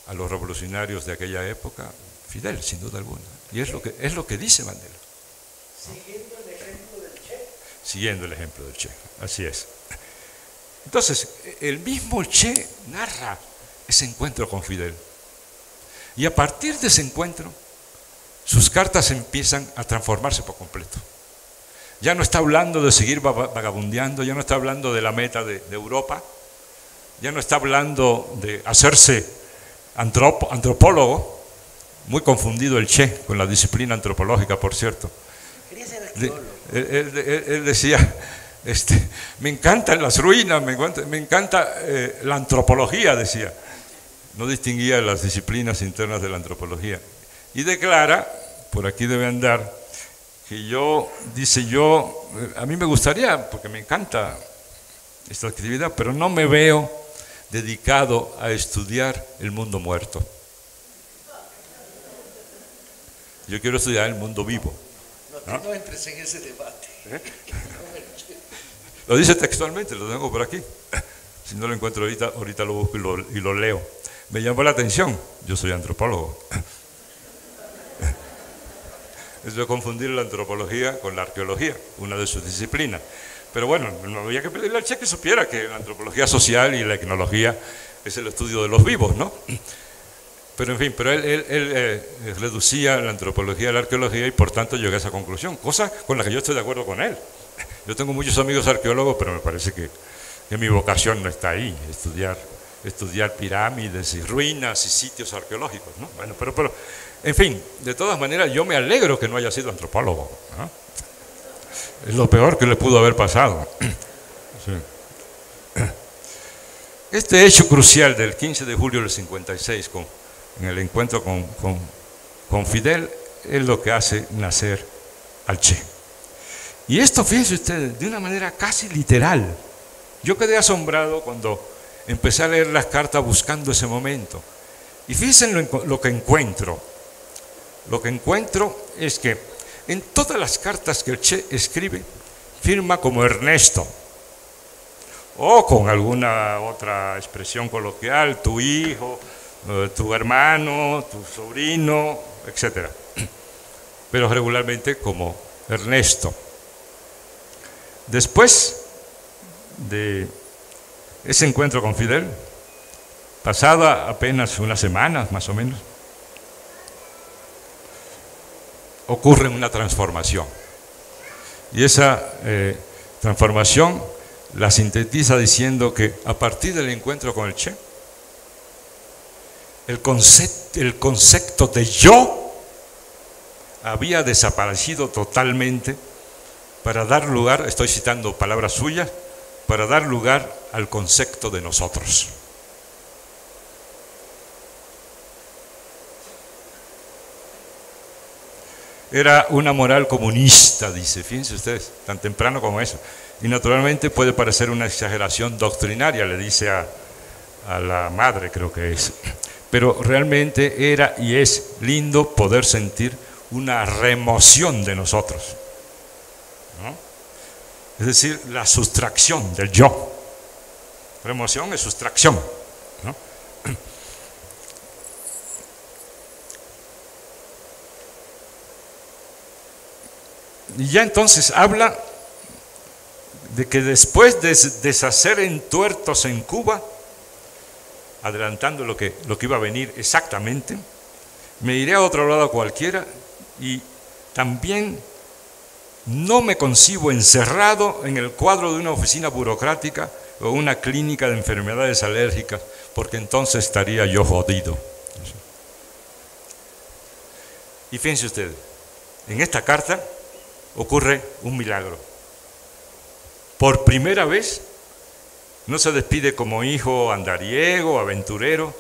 a los revolucionarios de aquella época? Fidel, sin duda alguna. Y es lo que dice Mandela. Siguiendo el ejemplo del Che. Siguiendo el ejemplo del Che, así es. Entonces, el mismo Che narra ese encuentro con Fidel. Y a partir de ese encuentro, sus cartas empiezan a transformarse por completo. Ya no está hablando de seguir vagabundeando, ya no está hablando de la meta de Europa, ya no está hablando de hacerse antropólogo, muy confundido el Che con la disciplina antropológica, por cierto. Quería ser arqueólogo. Él decía, me encantan las ruinas, me encanta la antropología, decía. No distinguía las disciplinas internas de la antropología. Y declara, por aquí debe andar, que a mí me gustaría, porque me encanta esta actividad, pero no me veo dedicado a estudiar el mundo muerto. Yo quiero estudiar el mundo vivo. No entres en ese debate. Lo dice textualmente, lo tengo por aquí. Si no lo encuentro ahorita lo busco y lo leo. Me llamó la atención, yo soy antropólogo. Es de confundir la antropología con la arqueología, una de sus disciplinas. Pero bueno, no había que pedirle al Che que supiera que la antropología social y la etnología es el estudio de los vivos, ¿no? Pero en fin, él reducía la antropología a la arqueología y por tanto llegué a esa conclusión, cosa con la que yo estoy de acuerdo con él. Yo tengo muchos amigos arqueólogos, pero me parece que mi vocación no está ahí, estudiar pirámides y ruinas y sitios arqueológicos, ¿no? Bueno, pero en fin, de todas maneras yo me alegro que no haya sido antropólogo, ¿no? Es lo peor que le pudo haber pasado. Sí. Este hecho crucial del 15 de julio del 56, en el encuentro con Fidel, es lo que hace nacer al Che. Y esto, fíjense ustedes, de una manera casi literal. Yo quedé asombrado cuando empecé a leer las cartas buscando ese momento. Y fíjense lo que encuentro. Lo que encuentro es que en todas las cartas que el Che escribe, firma como Ernesto, o con alguna otra expresión coloquial, tu hijo, tu hermano, tu sobrino, etc. Pero regularmente como Ernesto. Después de ese encuentro con Fidel, pasada apenas unas semanas más o menos, ocurre una transformación. Y esa transformación la sintetiza diciendo que a partir del encuentro con el Che, el concepto de yo había desaparecido totalmente para dar lugar, estoy citando palabras suyas, para dar lugar al concepto de nosotros. Era una moral comunista, dice, fíjense ustedes, tan temprano como eso. Y naturalmente puede parecer una exageración doctrinaria, le dice a la madre, creo que es. Pero realmente era y es lindo poder sentir una remoción de nosotros, ¿no? Es decir, la sustracción del yo. Remoción es sustracción, ¿no? Y ya entonces habla de que después de deshacer entuertos en Cuba, adelantando lo que iba a venir exactamente, me iré a otro lado cualquiera y también no me concibo encerrado en el cuadro de una oficina burocrática o una clínica de enfermedades alérgicas, porque entonces estaría yo jodido. Y fíjense ustedes, en esta carta ocurre un milagro. Por primera vez no se despide como hijo andariego, aventurero,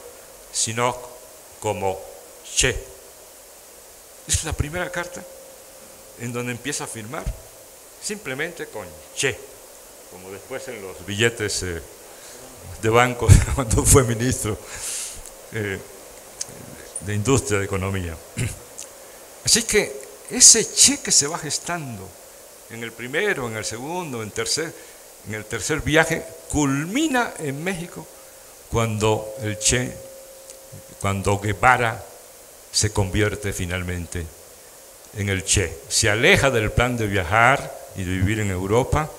sino como Che. Es la primera carta en donde empieza a firmar simplemente con Che, como después en los billetes de bancos cuando fue ministro de Industria, de Economía. Así que ese Che que se va gestando en el primero, en el segundo, en el tercer viaje, culmina en México cuando cuando Guevara se convierte finalmente en el Che. Se aleja del plan de viajar y de vivir en Europa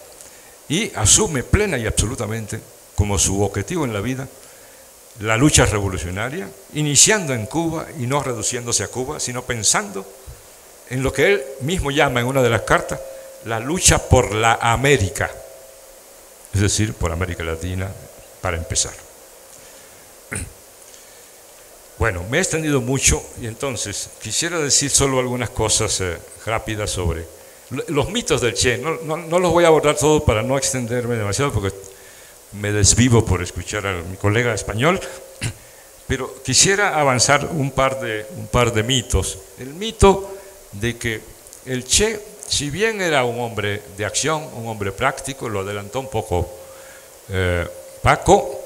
y asume plena y absolutamente como su objetivo en la vida la lucha revolucionaria, iniciando en Cuba y no reduciéndose a Cuba, sino pensando en lo que él mismo llama en una de las cartas la lucha por la América, es decir, por América Latina, para empezar. Bueno, me he extendido mucho y entonces quisiera decir solo algunas cosas rápidas sobre los mitos del Che. No los voy a abordar todos para no extenderme demasiado porque me desvivo por escuchar a mi colega español, pero quisiera avanzar un par de mitos. El mito de que el Che, si bien era un hombre de acción, un hombre práctico, lo adelantó un poco Paco,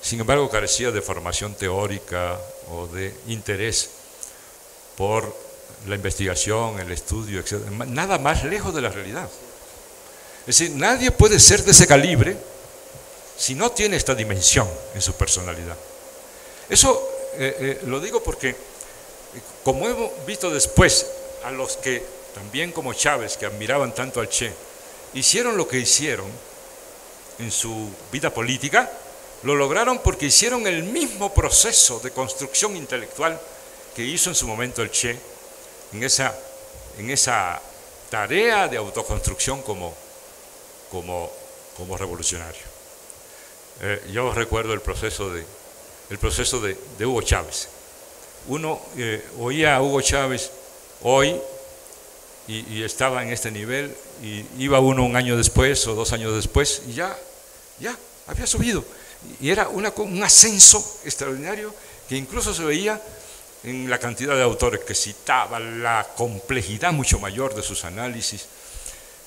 sin embargo carecía de formación teórica o de interés por la investigación, el estudio, etc. Nada más lejos de la realidad. Es decir, nadie puede ser de ese calibre si no tiene esta dimensión en su personalidad. Eso lo digo porque, como hemos visto después, a los que también como Chávez, que admiraban tanto al Che, hicieron lo que hicieron en su vida política, lo lograron porque hicieron el mismo proceso de construcción intelectual que hizo en su momento el Che, en esa tarea de autoconstrucción como revolucionario. Yo recuerdo el proceso de Hugo Chávez. Uno oía a Hugo Chávez hoy y estaba en este nivel, y iba uno un año después o 2 años después y ya había subido. Y era un ascenso extraordinario que incluso se veía en la cantidad de autores que citaba, la complejidad mucho mayor de sus análisis,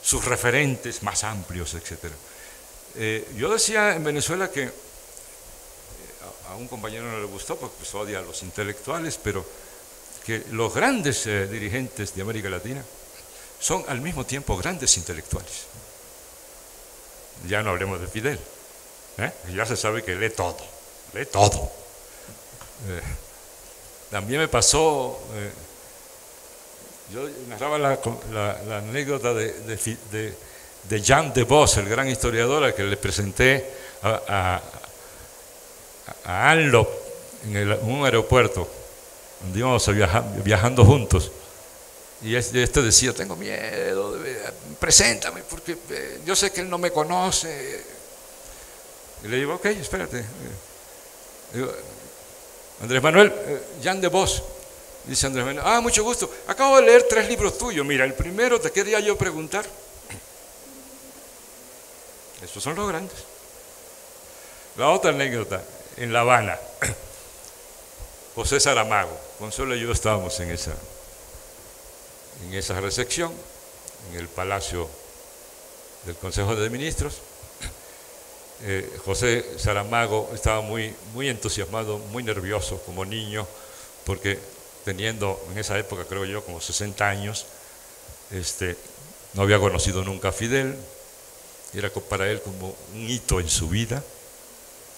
sus referentes más amplios, etc. Yo decía en Venezuela que a un compañero no le gustó porque pues odia a los intelectuales, pero que los grandes dirigentes de América Latina son al mismo tiempo grandes intelectuales. Ya no hablemos de Fidel, ya se sabe que lee todo. También me pasó, yo narraba la anécdota de Jean de Vos, el gran historiador al que le presenté a Anlop en un aeropuerto, donde íbamos viajando juntos. Y este decía, tengo miedo, preséntame, porque yo sé que él no me conoce. Y le digo, ok, espérate. Digo, Andrés Manuel, Jean de Vos. Dice Andrés Manuel, mucho gusto. Acabo de leer 3 libros tuyos. Mira, el primero te quería yo preguntar. Estos son los grandes. La otra anécdota, en La Habana, José Saramago, Consuelo y yo estábamos en esa recepción, en el Palacio del Consejo de Ministros. José Saramago estaba muy entusiasmado, muy nervioso como niño, porque teniendo en esa época, creo yo, como 60 años, no había conocido nunca a Fidel. Era para él como un hito en su vida.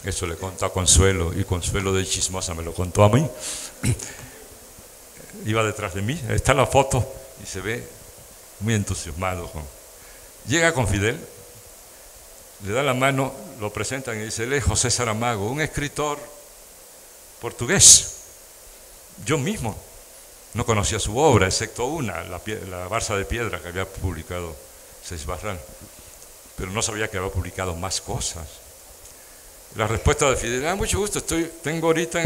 Eso le contó a Consuelo, y Consuelo de chismosa me lo contó a mí. Iba detrás de mí, está la foto y se ve muy entusiasmado. Llega con Fidel, le da la mano, lo presentan y dice, él es José Saramago, un escritor portugués. Yo mismo no conocía su obra, excepto una, la Barza de Piedra, que había publicado Seix Barral, pero no sabía que había publicado más cosas. La respuesta de Fidel, mucho gusto, tengo ahorita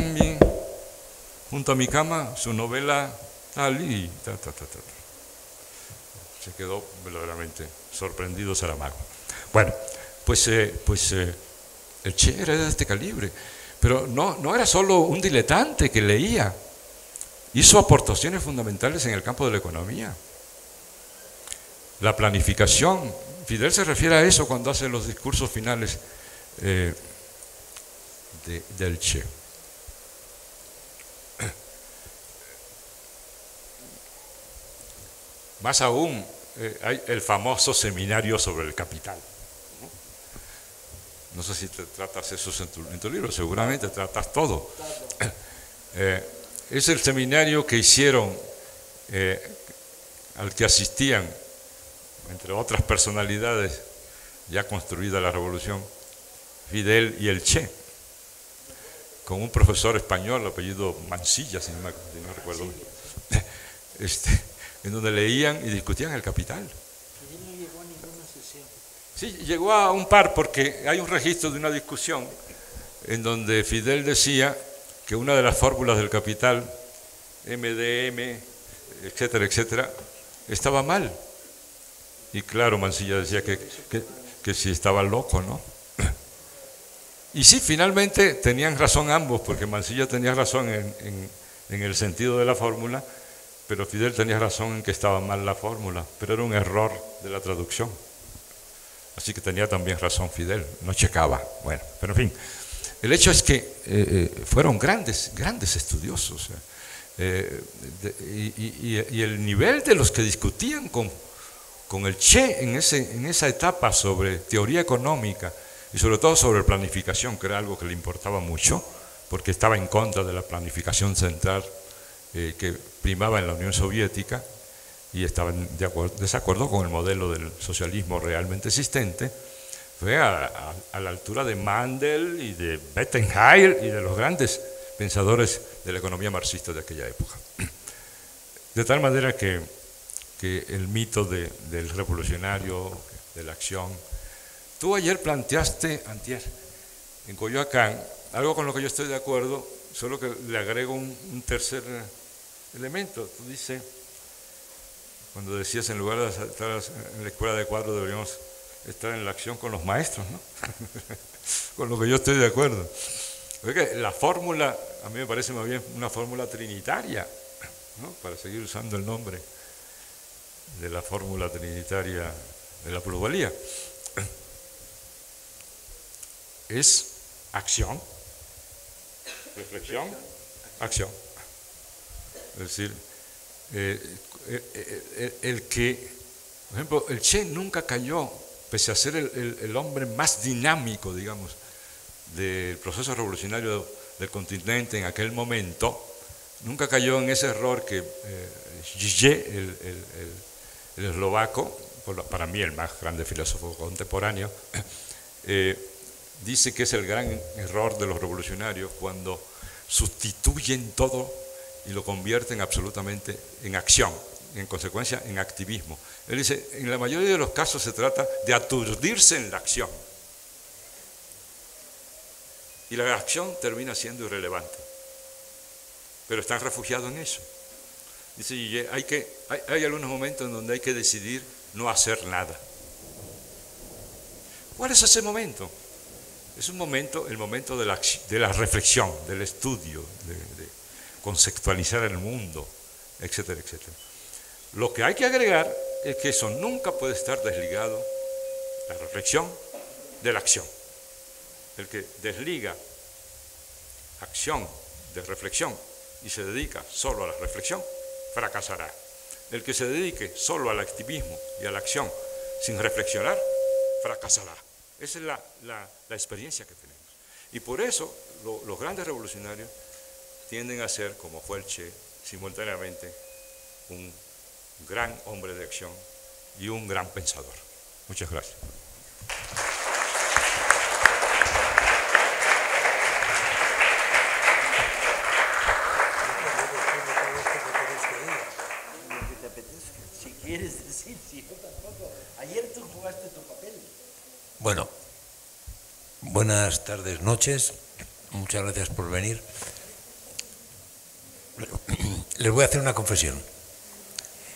junto a mi cama su novela tal y tal. Se quedó verdaderamente sorprendido Saramago. Bueno, pues el Che era de este calibre, pero no era solo un diletante que leía, hizo aportaciones fundamentales en el campo de la economía. La planificación, Fidel se refiere a eso cuando hace los discursos finales del Che. Más aún, hay el famoso seminario sobre el capital. No sé si te tratas eso en tu libro, seguramente tratas todo. Es el seminario que hicieron, al que asistían, entre otras personalidades, ya construida la revolución, Fidel y el Che, con un profesor español, apellido Mansilla, si no recuerdo bien, en donde leían y discutían el capital. Fidel no llegó a ninguna sesión. Sí, llegó a un par, porque hay un registro de una discusión en donde Fidel decía que una de las fórmulas del capital, MDM, etcétera, etcétera, estaba mal. Y claro, Mansilla decía que sí estaba loco, ¿no? Y sí, finalmente tenían razón ambos, porque Mansilla tenía razón en el sentido de la fórmula, pero Fidel tenía razón en que estaba mal la fórmula, pero era un error de la traducción. Así que tenía también razón Fidel, no checaba. Bueno, pero en fin, el hecho es que fueron grandes estudiosos. Y el nivel de los que discutían con el Che en esa etapa sobre teoría económica y sobre todo sobre planificación, que era algo que le importaba mucho, porque estaba en contra de la planificación central que primaba en la Unión Soviética y estaba en desacuerdo con el modelo del socialismo realmente existente, fue a la altura de Mandel y de Bettenheim y de los grandes pensadores de la economía marxista de aquella época. De tal manera que el mito del revolucionario, de la acción. Tú ayer planteaste, antier, en Coyoacán, algo con lo que yo estoy de acuerdo, solo que le agrego un tercer elemento. Tú dices, cuando decías en lugar de estar en la escuela de cuadro deberíamos estar en la acción con los maestros, ¿no? Con lo que yo estoy de acuerdo. Porque la fórmula, a mí me parece más bien una fórmula trinitaria, ¿no? Para seguir usando el nombre de la fórmula trinitaria de la plusvalía. Es acción, reflexión, acción. Es decir, el que, por ejemplo, el Che nunca cayó, pese a ser el hombre más dinámico, digamos, del proceso revolucionario del continente en aquel momento, nunca cayó en ese error que Zizek, el eslovaco, para mí el más grande filósofo contemporáneo, dice que es el gran error de los revolucionarios cuando sustituyen todo y lo convierten absolutamente en acción, en consecuencia en activismo. Él dice, en la mayoría de los casos se trata de aturdirse en la acción. Y la acción termina siendo irrelevante. Pero están refugiados en eso. Dice, hay algunos momentos en donde hay que decidir no hacer nada. ¿Cuál es ese momento? Es un momento, el momento de la reflexión, del estudio, de conceptualizar el mundo, etcétera, etcétera. Lo que hay que agregar es que eso nunca puede estar desligado, la reflexión, de la acción. El que desliga acción de reflexión y se dedica solo a la reflexión, fracasará. El que se dedique solo al activismo y a la acción sin reflexionar, fracasará. Esa es la experiencia que tenemos. Y por eso los grandes revolucionarios tienden a ser, como fue el Che, simultáneamente un gran hombre de acción y un gran pensador. Muchas gracias. Si quieres decir, si yo tampoco. Ayer tú jugaste tu papel. Bueno, buenas tardes, noches. Muchas gracias por venir. Les voy a hacer una confesión.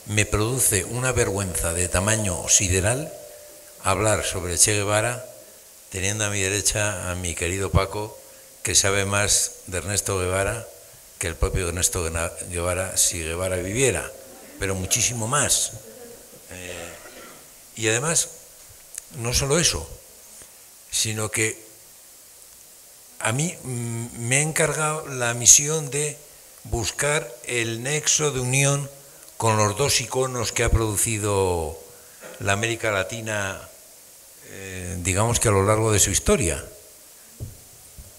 Me produce una vergüenza de tamaño sideral hablar sobre Che Guevara teniendo a mi derecha a mi querido Paco, que sabe más de Ernesto Guevara que el propio Ernesto Guevara si Guevara viviera, pero muchísimo más. Y además, no solo eso, sino que a mí me ha encargado la misión de buscar el nexo de unión con los dos iconos que ha producido la América Latina, digamos que a lo largo de su historia,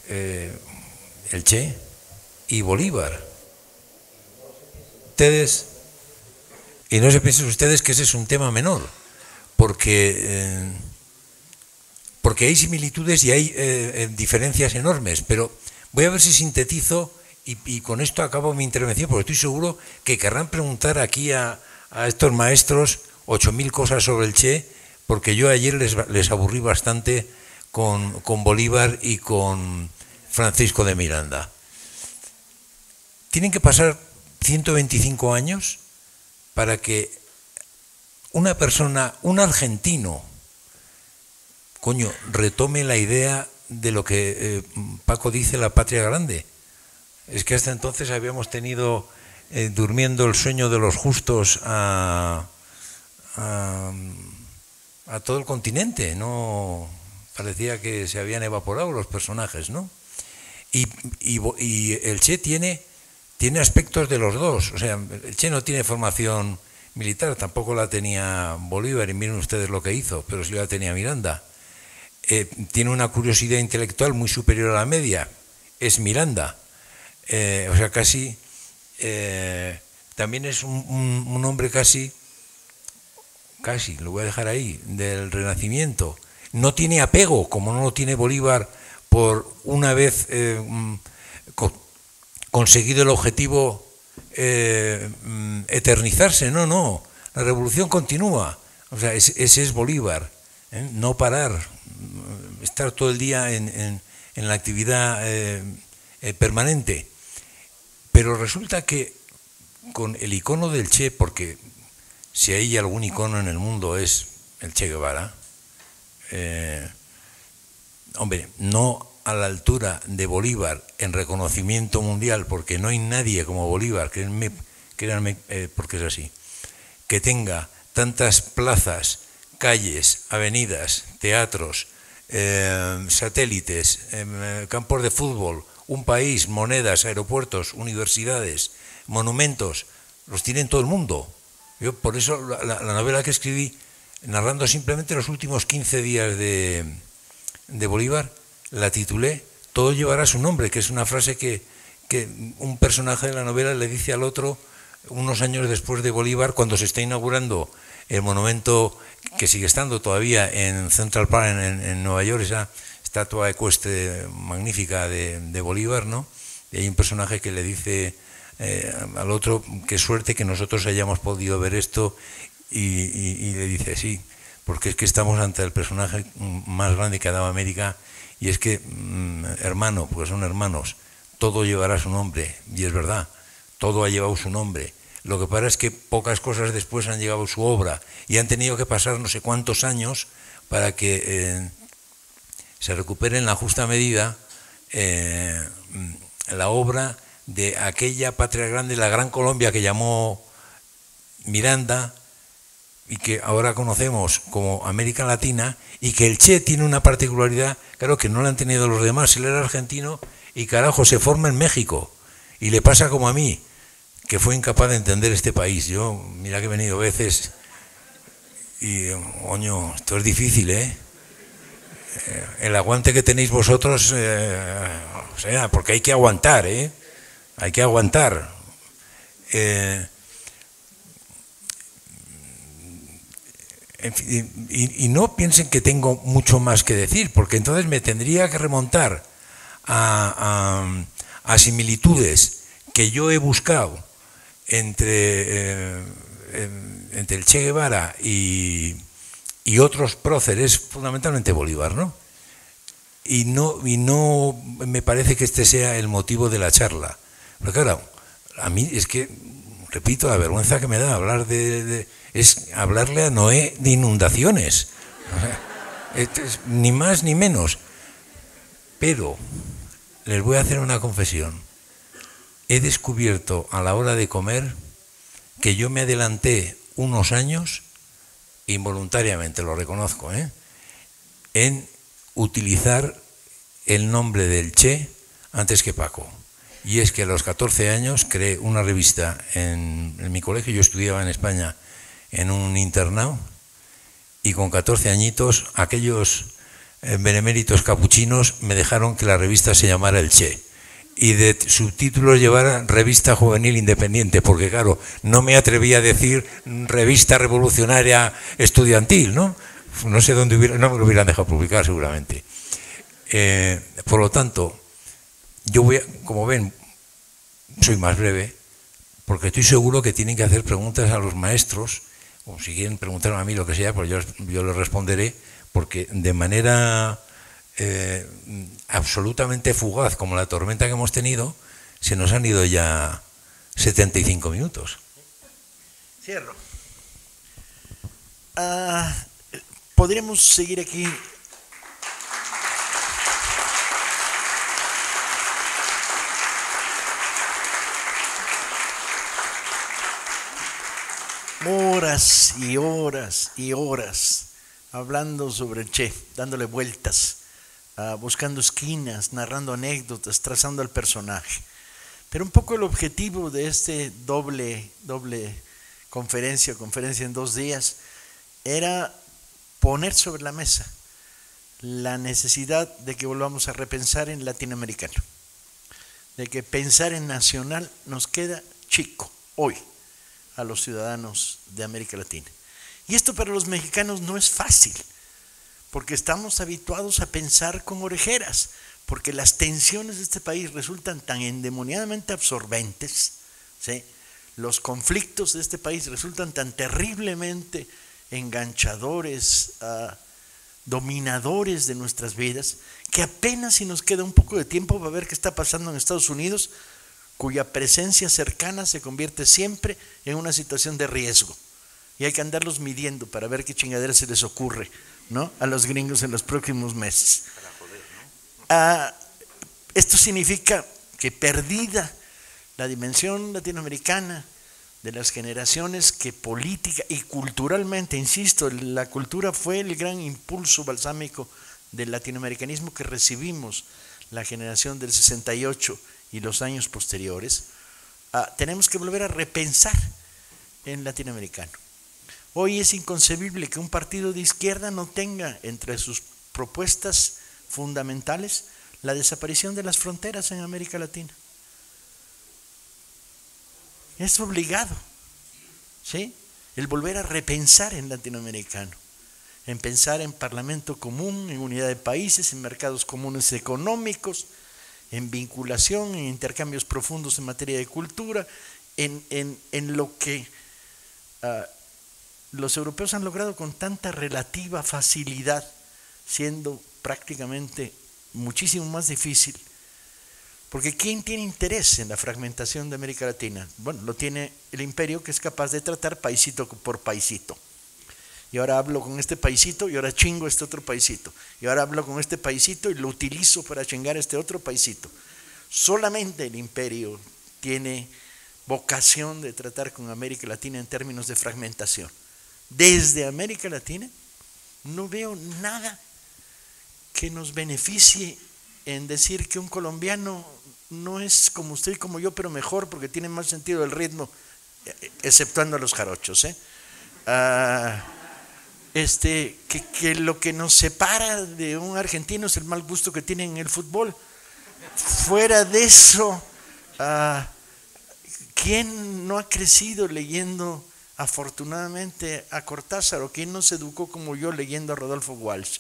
el Che y Bolívar. Ustedes, y no se piensen ustedes que ese es un tema menor, porque hay similitudes y hay diferencias enormes, pero voy a ver si sintetizo y con esto acabo mi intervención, porque estoy seguro que querrán preguntar aquí a estos maestros 8.000 cosas sobre el Che, porque yo ayer les aburrí bastante con Bolívar y con Francisco de Miranda. Tienen que pasar 125 años para que una persona, un argentino, retome la idea de lo que Paco dice la patria grande. Es que hasta entonces habíamos tenido durmiendo el sueño de los justos a todo el continente, ¿no? Parecía que se habían evaporado los personajes, ¿no? Y el Che tiene aspectos de los dos. O sea, el Che no tiene formación militar, tampoco la tenía Bolívar, y miren ustedes lo que hizo, pero sí la tenía Miranda. Tiene una curiosidad intelectual muy superior a la media, es Miranda. O sea, casi, también es un hombre casi, lo voy a dejar ahí, del Renacimiento. No tiene apego, como no lo tiene Bolívar, por una vez conseguido el objetivo eternizarse. No, la revolución continúa. O sea, ese es Bolívar, no parar, estar todo el día en la actividad permanente. Pero resulta que con el icono del Che, porque si hay algún icono en el mundo es el Che Guevara, hombre, no a la altura de Bolívar en reconocimiento mundial, porque no hay nadie como Bolívar, créanme, porque es así, que tenga tantas plazas, calles, avenidas, teatros, satélites, campos de fútbol, un país, monedas, aeropuertos, universidades, monumentos, los tiene en todo el mundo. Yo por eso la novela que escribí, narrando simplemente los últimos 15 días de Bolívar, la titulé Todo llevará su nombre, que es una frase que un personaje de la novela le dice al otro unos años después de Bolívar, cuando se está inaugurando el monumento que sigue estando todavía en Central Park, en Nueva York, esa estatua ecuestre magnífica de Bolívar, ¿no? Y hay un personaje que le dice al otro, qué suerte que nosotros hayamos podido ver esto, y le dice, sí, porque es que estamos ante el personaje más grande que ha dado América, y es que, hermano, porque son hermanos, todo llevará su nombre, y es verdad, todo ha llevado su nombre. Lo que pasa es que pocas cosas después han llegado a su obra, y han tenido que pasar no sé cuántos años para que se recupere en la justa medida la obra de aquella patria grande, la Gran Colombia que llamó Miranda y que ahora conocemos como América Latina, y que el Che tiene una particularidad, claro, que no la han tenido los demás. Él era argentino y carajo, se forma en México, y le pasa como a mí, que fue incapaz de entender este país. Yo, mira que he venido veces y, coño, esto es difícil, ¿eh? El aguante que tenéis vosotros, o sea, porque hay que aguantar, ¿eh? Hay que aguantar. En fin, y no piensen que tengo mucho más que decir, porque entonces me tendría que remontar a similitudes que yo he buscado entre el Che Guevara y otros próceres, fundamentalmente Bolívar, ¿no? Y no me parece que este sea el motivo de la charla. Pero claro, a mí es que, repito, la vergüenza que me da hablar es hablarle a Noé de inundaciones. Ni más ni menos. Pero les voy a hacer una confesión. He descubierto a la hora de comer que yo me adelanté unos años, involuntariamente, lo reconozco, en utilizar el nombre del Che antes que Paco. Y es que a los 14 años creé una revista en mi colegio. Yo estudiaba en España en un internado, y con 14 añitos aquellos beneméritos capuchinos me dejaron que la revista se llamara El Che, y de subtítulos llevara Revista Juvenil Independiente, porque claro, no me atrevía a decir Revista Revolucionaria Estudiantil, ¿no? No sé dónde no me lo hubieran dejado publicar seguramente. Por lo tanto, yo como ven, soy más breve, porque estoy seguro que tienen que hacer preguntas a los maestros, o si quieren preguntarme a mí lo que sea, pues yo les responderé, porque de manera absolutamente fugaz, como la tormenta que hemos tenido, se nos han ido ya 75 minutos. Cierro. Podríamos seguir aquí. Horas y horas y horas hablando sobre el Che, dándole vueltas, buscando esquinas, narrando anécdotas, trazando al personaje. Pero un poco el objetivo de este doble conferencia en 2 días, era poner sobre la mesa la necesidad de que volvamos a repensar en latinoamericano, de que pensar en nacional nos queda chico hoy a los ciudadanos de América Latina. Y esto para los mexicanos no es fácil, porque estamos habituados a pensar con orejeras, porque las tensiones de este país resultan tan endemoniadamente absorbentes, ¿sí? Los conflictos de este país resultan tan terriblemente enganchadores, dominadores de nuestras vidas, que apenas si nos queda un poco de tiempo para ver qué está pasando en Estados Unidos, cuya presencia cercana se convierte siempre en una situación de riesgo. Y hay que andarlos midiendo para ver qué chingadera se les ocurre, ¿no?, a los gringos en los próximos meses. Esto significa que, perdida la dimensión latinoamericana de las generaciones que política y culturalmente, insisto, la cultura fue el gran impulso balsámico del latinoamericanismo que recibimos la generación del 68 y los años posteriores, tenemos que volver a repensar en latinoamericano. Hoy es inconcebible que un partido de izquierda no tenga entre sus propuestas fundamentales la desaparición de las fronteras en América Latina. Es obligado, ¿sí?, el volver a repensar en latinoamericano, en pensar en parlamento común, en unidad de países, en mercados comunes económicos, en vinculación, en intercambios profundos en materia de cultura, en lo que los europeos han logrado con tanta relativa facilidad, siendo prácticamente muchísimo más difícil. Porque ¿quién tiene interés en la fragmentación de América Latina? Bueno, lo tiene el imperio, que es capaz de tratar paisito por paisito. Y ahora hablo con este paisito y ahora chingo este otro paisito. Y ahora hablo con este paisito y lo utilizo para chingar este otro paisito. Solamente el imperio tiene vocación de tratar con América Latina en términos de fragmentación. Desde América Latina no veo nada que nos beneficie en decir que un colombiano no es como usted y como yo, pero mejor, porque tiene más sentido del ritmo, exceptuando a los jarochos, que lo que nos separa de un argentino es el mal gusto que tiene en el fútbol. Fuera de eso, ¿quién no ha crecido leyendo afortunadamente a Cortázar, o quien no se educó como yo leyendo a Rodolfo Walsh.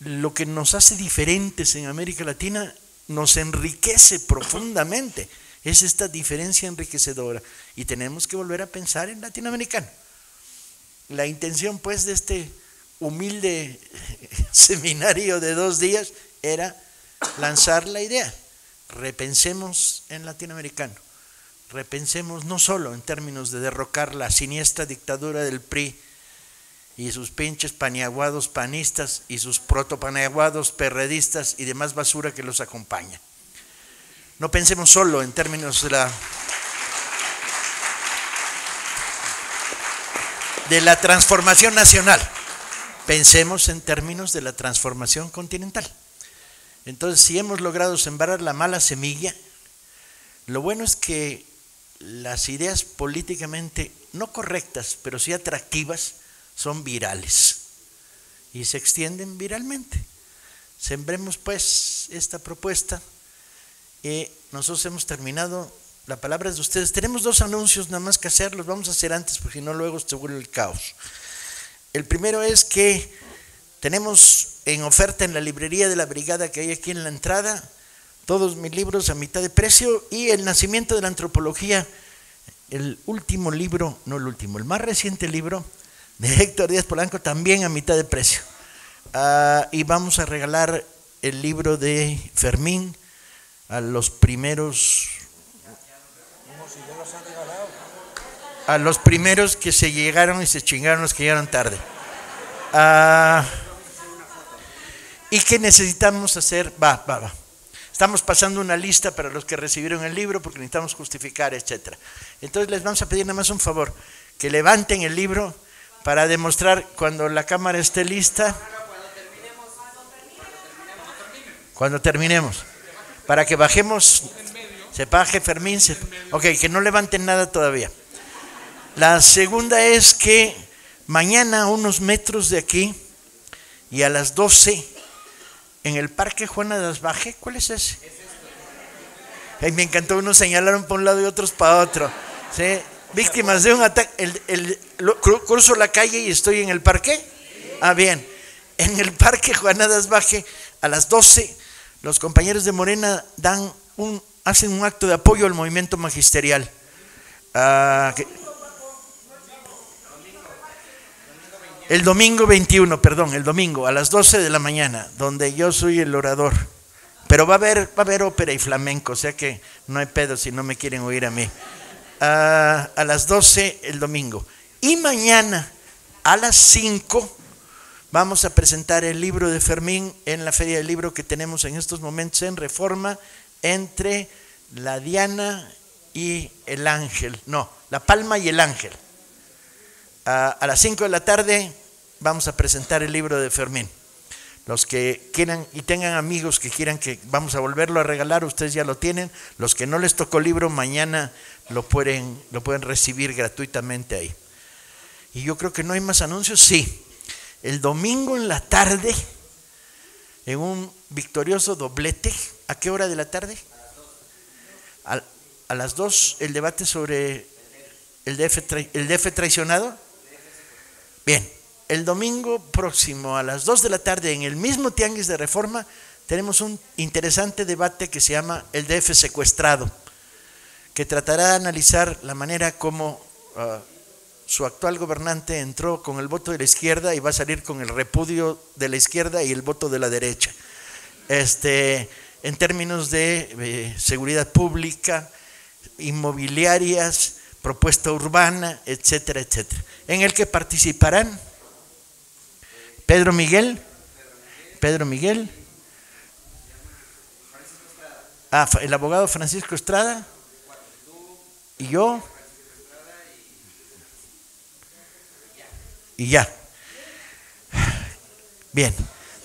Lo que nos hace diferentes en América Latina nos enriquece profundamente. Es esta diferencia enriquecedora y tenemos que volver a pensar en latinoamericano. La intención pues de este humilde seminario de 2 días era lanzar la idea: repensemos en latinoamericano, repensemos no solo en términos de derrocar la siniestra dictadura del PRI y sus pinches paniaguados panistas y sus protopaniaguados perredistas y demás basura que los acompaña. No pensemos solo en términos de la transformación nacional, pensemos en términos de la transformación continental. Entonces, si hemos logrado sembrar la mala semilla, lo bueno es que las ideas políticamente no correctas, pero sí atractivas, son virales y se extienden viralmente. Sembremos pues esta propuesta. Nosotros hemos terminado. La palabra es de ustedes. Tenemos 2 anuncios nada más que hacer, los vamos a hacer antes porque si no luego se vuelve el caos. El primero es que tenemos en oferta en la librería de la Brigada que hay aquí en la entrada todos mis libros a mitad de precio y El nacimiento de la antropología, el último libro, no el último, el más reciente libro de Héctor Díaz Polanco, también a mitad de precio. Y vamos a regalar el libro de Fermín a los primeros que se llegaron y se chingaron los que llegaron tarde. ¿Y qué necesitamos hacer? Estamos pasando una lista para los que recibieron el libro porque necesitamos justificar, etc. Entonces les vamos a pedir nada más un favor, que levanten el libro para demostrar cuando la cámara esté lista. Cuando terminemos. Para que bajemos, se baje Fermín. Ok, que no levanten nada todavía. La segunda es que mañana a unos metros de aquí y a las 12 en el Parque Juana de Asbaje, ¿cuál es ese? Ay, me encantó, unos señalaron para un lado y otros para otro. ¿Sí? Víctimas de un ataque. ¿Cruzo la calle y estoy en el parque? Bien. En el Parque Juana de Asbaje a las 12 los compañeros de Morena hacen un acto de apoyo al movimiento magisterial. El domingo 21, el domingo a las 12 de la mañana, donde yo soy el orador. Pero va a haber ópera y flamenco, o sea que no hay pedo si no me quieren oír a mí. A las 12 el domingo. Y mañana a las 5 vamos a presentar el libro de Fermín en la Feria del Libro que tenemos en estos momentos en Reforma, entre la Diana y el Ángel. No, la Palma y el Ángel. A las 5 de la tarde vamos a presentar el libro de Fermín. Los que quieran y tengan amigos que quieran que vamos a volverlo a regalar, ustedes ya lo tienen. Los que no les tocó libro, mañana lo pueden recibir gratuitamente ahí. Y yo creo que no hay más anuncios. Sí, el domingo en la tarde, en un victorioso doblete. ¿A qué hora de la tarde? A las 2, el debate sobre el DF traicionado. Bien, el domingo próximo a las 2 de la tarde en el mismo Tianguis de Reforma tenemos un interesante debate que se llama el DF secuestrado, que tratará de analizar la manera como su actual gobernante entró con el voto de la izquierda y va a salir con el repudio de la izquierda y el voto de la derecha. En términos de seguridad pública, inmobiliarias, propuesta urbana, etcétera, etcétera, en el que participarán Pedro Miguel, el abogado Francisco Estrada y yo, y ya. Bien,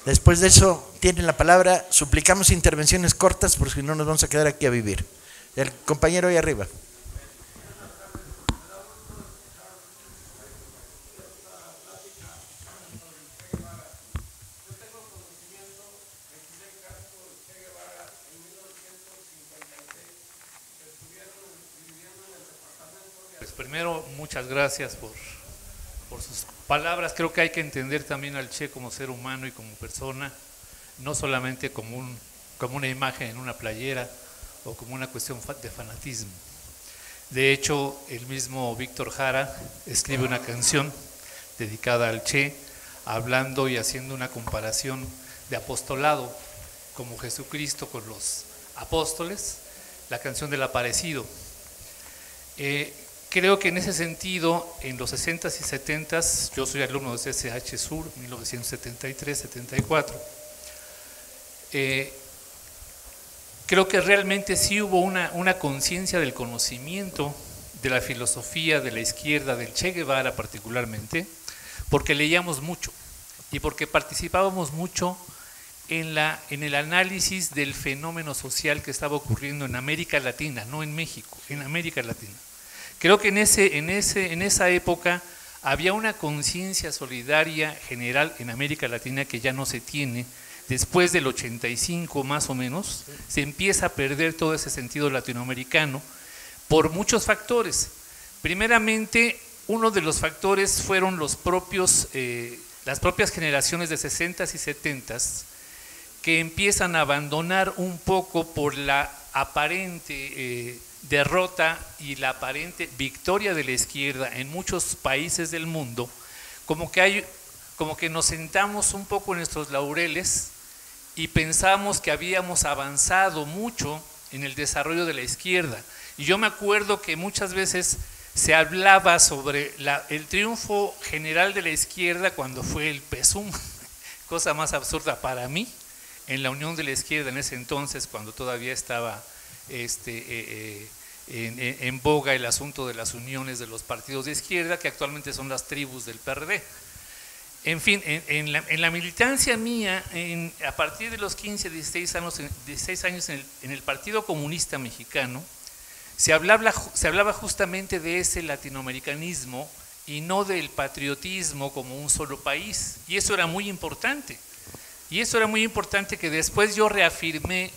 después de eso tienen la palabra. Suplicamos intervenciones cortas porque si no nos vamos a quedar aquí a vivir. El compañero ahí arriba. primero, muchas gracias por sus palabras. Creo que hay que entender también al Che como ser humano y como persona, no solamente como una imagen en una playera o como una cuestión de fanatismo. De hecho, el mismo Víctor Jara escribe una canción dedicada al Che, hablando y haciendo una comparación de apostolado, como Jesucristo con los apóstoles, la canción del aparecido. Creo que en ese sentido, en los 60s y 70s, yo soy alumno de CCH Sur, 1973-74, creo que realmente sí hubo una conciencia del conocimiento, de la filosofía de la izquierda, del Che Guevara particularmente, porque leíamos mucho y porque participábamos mucho en el análisis del fenómeno social que estaba ocurriendo en América Latina, no en México, en América Latina. Creo que en esa época había una conciencia solidaria general en América Latina que ya no se tiene. Después del 85 más o menos, se empieza a perder todo ese sentido latinoamericano por muchos factores. Primeramente, uno de los factores fueron las propias generaciones de 60s y 70s que empiezan a abandonar un poco por la aparente derrota y la aparente victoria de la izquierda en muchos países del mundo, como que nos sentamos un poco en nuestros laureles y pensamos que habíamos avanzado mucho en el desarrollo de la izquierda. Y yo me acuerdo que muchas veces se hablaba sobre el triunfo general de la izquierda cuando fue el PSUM, cosa más absurda para mí, en la Unión de la Izquierda en ese entonces, cuando todavía estaba en boga el asunto de las uniones de los partidos de izquierda, que actualmente son las tribus del PRD. En fin, en la militancia mía, a partir de los 15, 16 años en el Partido Comunista Mexicano, se hablaba justamente de ese latinoamericanismo y no del patriotismo como un solo país, y eso era muy importante. Y eso era muy importante que después yo reafirmé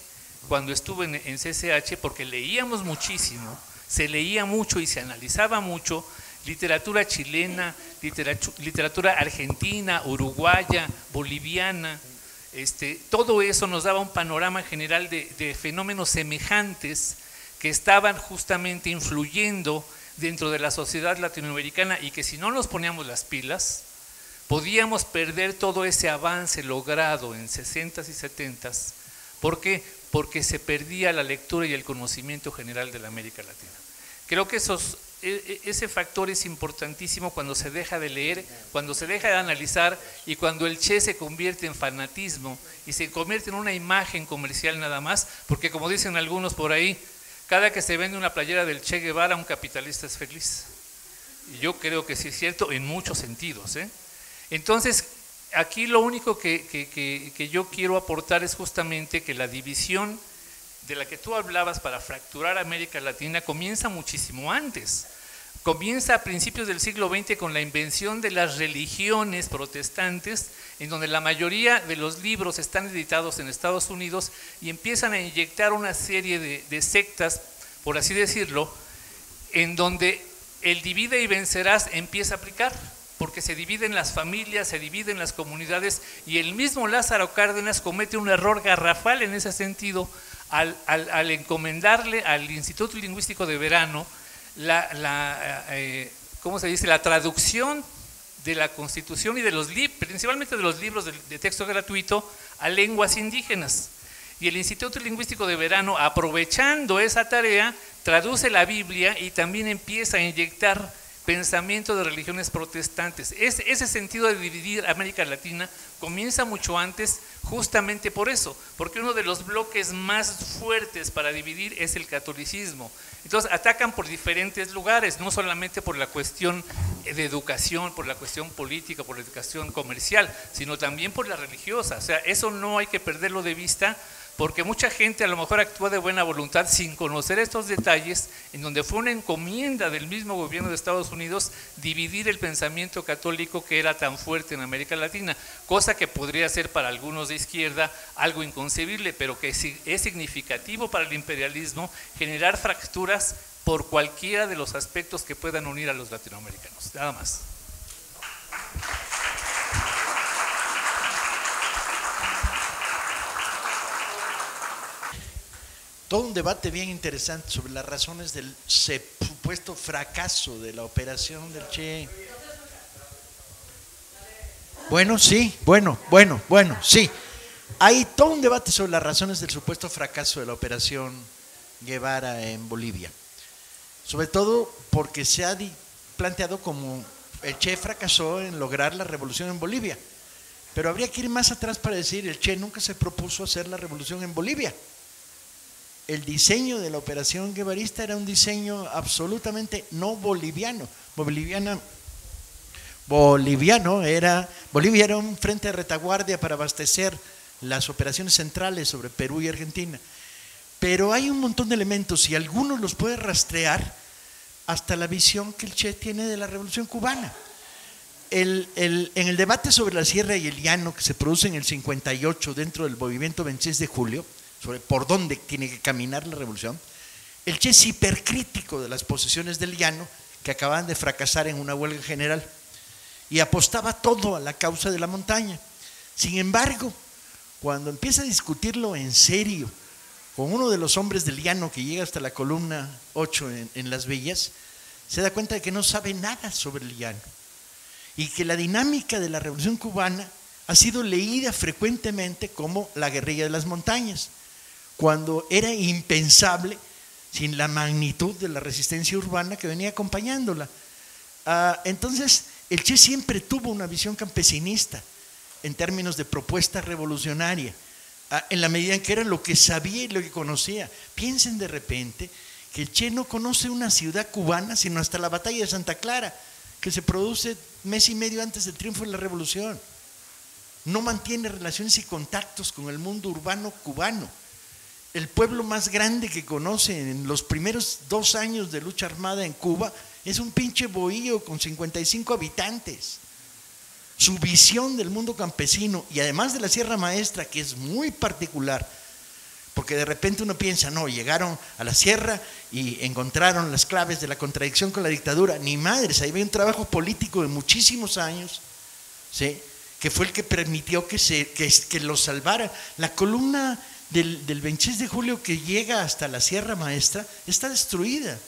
cuando estuve en CCH, porque leíamos muchísimo, se leía mucho y se analizaba mucho literatura chilena, literatura argentina, uruguaya, boliviana. Todo eso nos daba un panorama general de fenómenos semejantes que estaban justamente influyendo dentro de la sociedad latinoamericana y que si no nos poníamos las pilas, podíamos perder todo ese avance logrado en 60s y 70s. ¿Por qué? Porque se perdía la lectura y el conocimiento general de la América Latina. Creo que ese factor es importantísimo cuando se deja de leer, cuando se deja de analizar y cuando el Che se convierte en fanatismo y se convierte en una imagen comercial nada más, porque como dicen algunos por ahí, cada que se vende una playera del Che Guevara, un capitalista es feliz. Y yo creo que sí es cierto en muchos sentidos, Entonces, aquí lo único que yo quiero aportar es justamente que la división de la que tú hablabas para fracturar América Latina comienza muchísimo antes. Comienza a principios del siglo XX con la invención de las religiones protestantes, en donde la mayoría de los libros están editados en Estados Unidos y empiezan a inyectar una serie de sectas, por así decirlo, en donde el divide y vencerás empieza a aplicar, porque se dividen las familias, se dividen las comunidades, y el mismo Lázaro Cárdenas comete un error garrafal en ese sentido al encomendarle al Instituto Lingüístico de Verano ¿cómo se dice?, la traducción de la Constitución y de los principalmente de los libros de texto gratuito a lenguas indígenas. Y el Instituto Lingüístico de Verano, aprovechando esa tarea, traduce la Biblia y también empieza a inyectar pensamiento de religiones protestantes. Ese sentido de dividir América Latina comienza mucho antes, justamente por eso, porque uno de los bloques más fuertes para dividir es el catolicismo. Entonces atacan por diferentes lugares, no solamente por la cuestión de educación, por la cuestión política, por la educación comercial, sino también por la religiosa. O sea, eso no hay que perderlo de vista, porque mucha gente a lo mejor actúa de buena voluntad sin conocer estos detalles, en donde fue una encomienda del mismo gobierno de Estados Unidos dividir el pensamiento católico que era tan fuerte en América Latina, cosa que podría ser para algunos de izquierda algo inconcebible, pero que es significativo para el imperialismo generar fracturas por cualquiera de los aspectos que puedan unir a los latinoamericanos. Nada más. Todo un debate bien interesante sobre las razones del supuesto fracaso de la operación del Che. Bueno, sí, bueno, sí. Hay todo un debate sobre las razones del supuesto fracaso de la operación Guevara en Bolivia. Sobre todo porque se ha planteado como el Che fracasó en lograr la revolución en Bolivia. Pero habría que ir más atrás para decir, el Che nunca se propuso hacer la revolución en Bolivia. El diseño de la operación guevarista era un diseño absolutamente no boliviano. Bolivia era un frente de retaguardia para abastecer las operaciones centrales sobre Perú y Argentina. Pero hay un montón de elementos y algunos los puede rastrear hasta la visión que el Che tiene de la Revolución Cubana. En el debate sobre la sierra y el llano que se produce en el 58 dentro del movimiento 26 de julio, sobre por dónde tiene que caminar la revolución, el Che es hipercrítico de las posiciones del llano que acababan de fracasar en una huelga general y apostaba todo a la causa de la montaña. Sin embargo, cuando empieza a discutirlo en serio con uno de los hombres del llano que llega hasta la columna 8 en Las Villas, se da cuenta de que no sabe nada sobre el llano y que la dinámica de la revolución cubana ha sido leída frecuentemente como la guerrilla de las montañas, cuando era impensable sin la magnitud de la resistencia urbana que venía acompañándola. Entonces, el Che siempre tuvo una visión campesinista en términos de propuesta revolucionaria, en la medida en que era lo que sabía y lo que conocía. Piensen de repente que el Che no conoce una ciudad cubana sino hasta la batalla de Santa Clara, que se produce mes y medio antes del triunfo de la revolución. No mantiene relaciones y contactos con el mundo urbano cubano. El pueblo más grande que conoce en los primeros 2 años de lucha armada en Cuba es un pinche bohío con 55 habitantes. Su visión del mundo campesino y además de la Sierra Maestra, que es muy particular, porque de repente uno piensa, no, llegaron a la sierra y encontraron las claves de la contradicción con la dictadura. Ni madres, ahí había un trabajo político de muchísimos años, ¿sí?, que fue el que permitió que lo salvara. La columna del 26 de julio que llega hasta la Sierra Maestra está destruida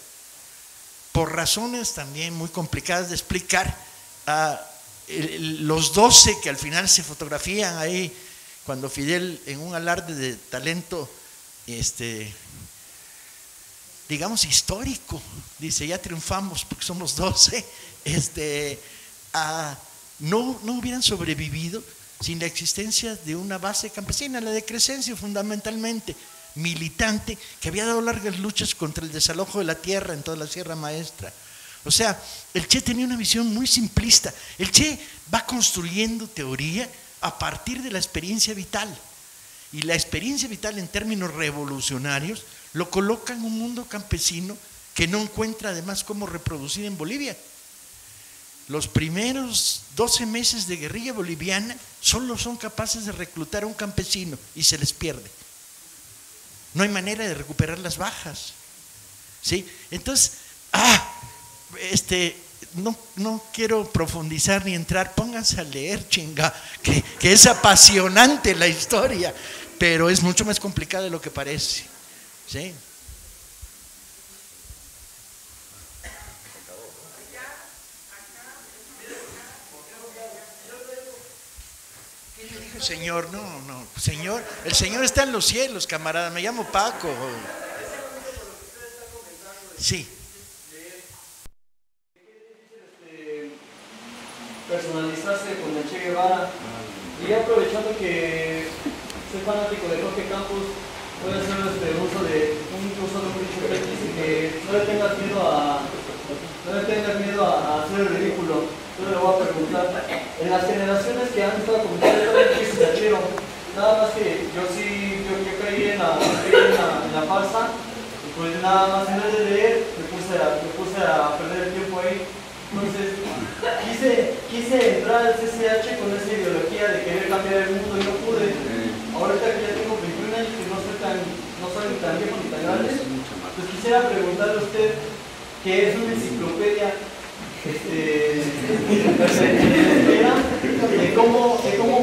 por razones también muy complicadas de explicar. Los 12 que al final se fotografían ahí cuando Fidel, en un alarde de talento digamos histórico, dice, ya triunfamos porque somos 12, no hubieran sobrevivido sin la existencia de una base campesina, la de Crescencio fundamentalmente, militante, que había dado largas luchas contra el desalojo de la tierra en toda la Sierra Maestra. O sea, el Che tenía una visión muy simplista. El Che va construyendo teoría a partir de la experiencia vital, y la experiencia vital en términos revolucionarios lo coloca en un mundo campesino que no encuentra además cómo reproducir en Bolivia. Los primeros 12 meses de guerrilla boliviana solo son capaces de reclutar a un campesino y se les pierde. No hay manera de recuperar las bajas, ¿sí? Entonces, no quiero profundizar ni entrar, pónganse a leer, chinga, que es apasionante la historia, pero es mucho más complicada de lo que parece, ¿sí? Señor, no, Señor, el Señor está en los cielos, camarada, me llamo Paco. Sí. Personalizarse con el Che Guevara, y aprovechando que soy fanático de Jorge Campos, voy a hacer uso de un dicho que dice que no le tengas miedo a hacer el ridículo. Yo le voy a preguntar, en las generaciones que han estado cometiendo el chiste sachero, nada más que yo caí en la farsa, y pues nada más en vez de leer me puse a perder el tiempo ahí. Entonces quise entrar al CCH con esa ideología de querer cambiar el mundo y no pude. Ahorita que ya tengo 21 años y no soy tan viejo ni tan grande, pues quisiera preguntarle a usted, que es una enciclopedia de cómo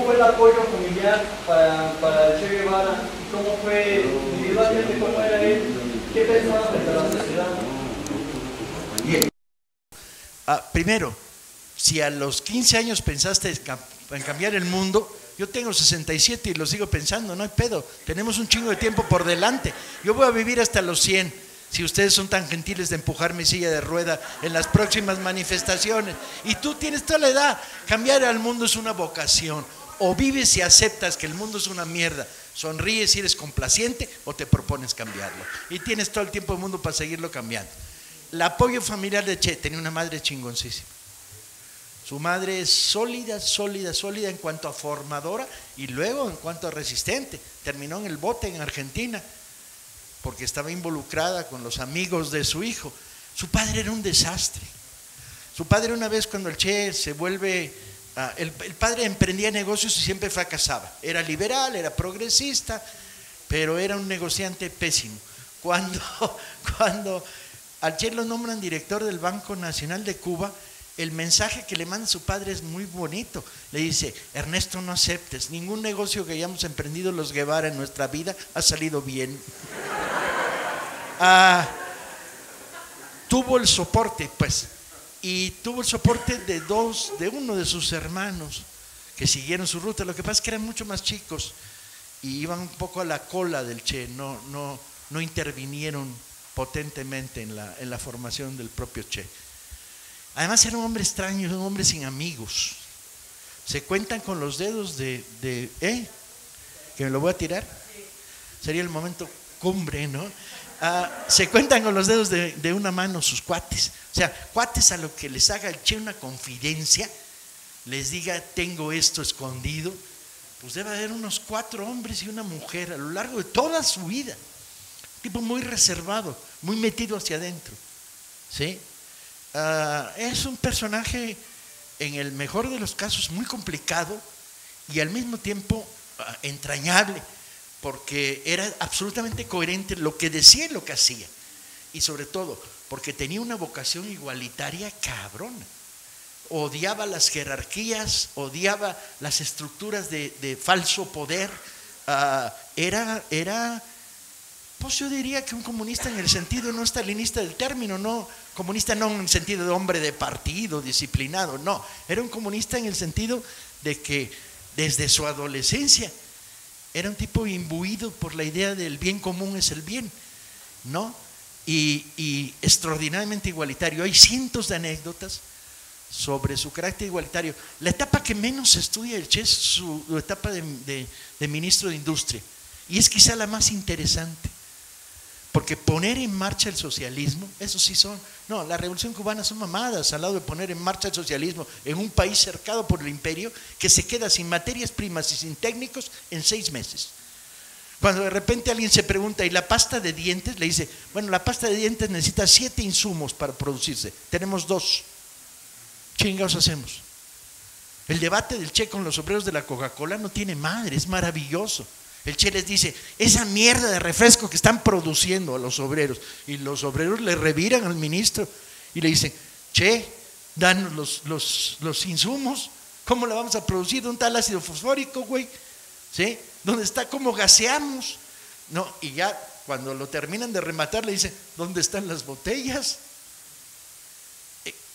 fue el apoyo familiar para el Che Guevara, y cómo fue individualmente, cómo era él, qué pensaba frente a la sociedad. Bien. Primero, si a los 15 años pensaste en cambiar el mundo, yo tengo 67 y lo sigo pensando, no hay pedo, tenemos un chingo de tiempo por delante. Yo voy a vivir hasta los 100. Si ustedes son tan gentiles de empujar mi silla de rueda en las próximas manifestaciones, y tú tienes toda la edad, cambiar al mundo es una vocación. O vives y aceptas que el mundo es una mierda, sonríes y eres complaciente, o te propones cambiarlo. Y tienes todo el tiempo del mundo para seguirlo cambiando. El apoyo familiar de Che, tenía una madre chingoncísima. Su madre es sólida en cuanto a formadora y luego en cuanto a resistente. Terminó en el bote en Argentina, porque estaba involucrada con los amigos de su hijo. Su padre era un desastre. Su padre, una vez cuando el Che se vuelve, el padre emprendía negocios y siempre fracasaba. Era liberal, era progresista, pero era un negociante pésimo. Cuando al Che lo nombran director del Banco Nacional de Cuba, el mensaje que le manda su padre es muy bonito. Le dice: Ernesto, no aceptes, ningún negocio que hayamos emprendido los Guevara en nuestra vida ha salido bien. Tuvo el soporte, pues, y tuvo el soporte de uno de sus hermanos que siguieron su ruta. Lo que pasa es que eran mucho más chicos y iban un poco a la cola del Che, no intervinieron potentemente en la formación del propio Che. Además era un hombre extraño, un hombre sin amigos. Se cuentan con los dedos ¿que me lo voy a tirar? Sería el momento cumbre, ¿no? Se cuentan con los dedos de una mano sus cuates. O sea, cuates a lo que les haga el Che una confidencia, les diga: tengo esto escondido, pues debe haber unos 4 hombres y una mujer a lo largo de toda su vida. Tipo muy reservado, muy metido hacia adentro, ¿sí? Es un personaje, en el mejor de los casos, muy complicado y al mismo tiempo entrañable, porque era absolutamente coherente lo que decía y lo que hacía, y sobre todo porque tenía una vocación igualitaria cabrona. Odiaba las jerarquías, odiaba las estructuras de falso poder. Pues yo diría que un comunista en el sentido no estalinista del término, no comunista no en el sentido de hombre de partido, disciplinado, no, era un comunista en el sentido de que desde su adolescencia era un tipo imbuido por la idea del bien común es el bien, ¿no? Y extraordinariamente igualitario. Hay cientos de anécdotas sobre su carácter igualitario. La etapa que menos se estudia el Che es su etapa de ministro de Industria, y es quizá la más interesante, porque poner en marcha el socialismo, eso sí la revolución cubana son mamadas al lado de poner en marcha el socialismo en un país cercado por el imperio que se queda sin materias primas y sin técnicos en 6 meses. Cuando de repente alguien se pregunta: ¿y la pasta de dientes? Le dice: bueno, la pasta de dientes necesita 7 insumos para producirse, tenemos 2. Chingados hacemos. El debate del Che con los obreros de la Coca-Cola no tiene madre, es maravilloso. El Che les dice: esa mierda de refresco que están produciendo a los obreros, y los obreros le reviran al ministro y le dicen: Che, danos los insumos, ¿cómo la vamos a producir? ¿Dónde está el ácido fosfórico, güey? ¿Sí? ¿Dónde está? ¿Cómo gaseamos? No, y ya cuando lo terminan de rematar le dicen: ¿dónde están las botellas?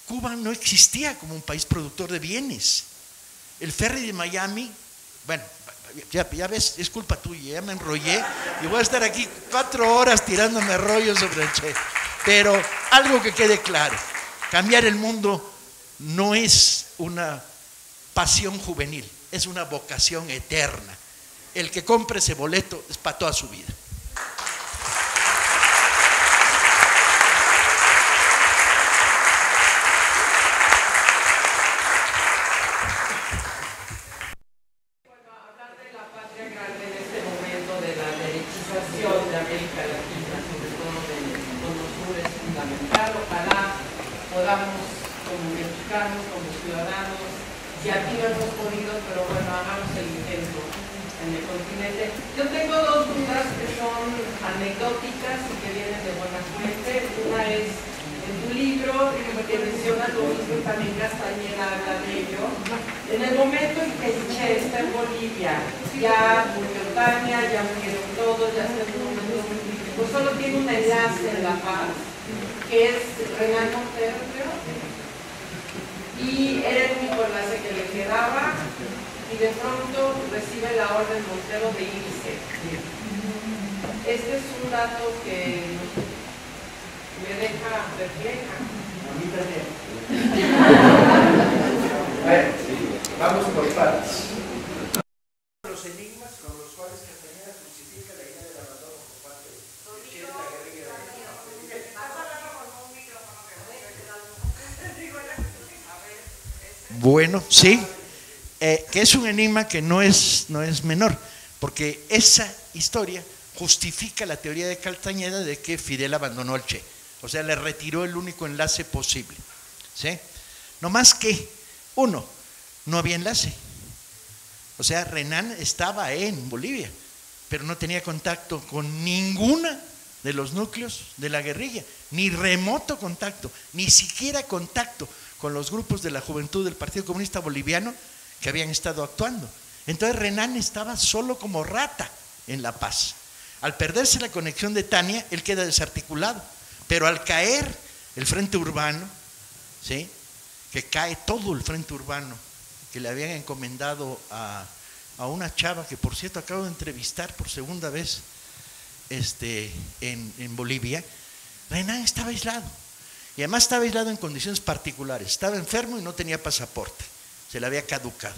Cuba no existía como un país productor de bienes. El ferry de Miami, bueno, ya ves, es culpa tuya, ya me enrollé y voy a estar aquí 4 horas tirándome rollos sobre el Che. Pero algo que quede claro: cambiar el mundo no es una pasión juvenil, es una vocación eterna. El que compre ese boleto es para toda su vida. Y aquí no hemos podido, pero bueno, hagamos el intento. en el continente. Yo tengo dos dudas que son anecdóticas y que vienen de buena fuente. Una es en tu libro que mencionas lo mismo, también Castañeda habla de ello. En el momento en que el Che está en Bolivia, ya murió Tania, ya murieron todos, ya está en un momento, pues solo tiene un enlace en La Paz, que es Renán Montero, creo. Y era el único enlace que le quedaba, y de pronto recibe la orden Montero de irse. Este es un dato que me deja perpleja. A mí también. Bueno, vamos por partes. Los enigmas con los cuales Castañeda justifica la idea del abandono por parte de Che de la guerrilla de Bueno, sí, que es un enigma que no es menor, porque esa historia justifica la teoría de Castañeda de que Fidel abandonó al Che, o sea, le retiró el único enlace posible, ¿sí? No más que, uno, no había enlace, o sea, Renán estaba en Bolivia, pero no tenía contacto con ninguna de los núcleos de la guerrilla, ni remoto contacto, ni siquiera contacto con los grupos de la juventud del Partido Comunista Boliviano que habían estado actuando. Entonces Renán estaba solo como rata en La Paz. Al perderse la conexión de Tania, él queda desarticulado, pero al caer el frente urbano, ¿sí?, que cae todo el frente urbano que le habían encomendado a una chava que, por cierto, acabo de entrevistar por segunda vez en Bolivia, Renán estaba aislado. Y además estaba aislado en condiciones particulares. Estaba enfermo y no tenía pasaporte. Se le había caducado.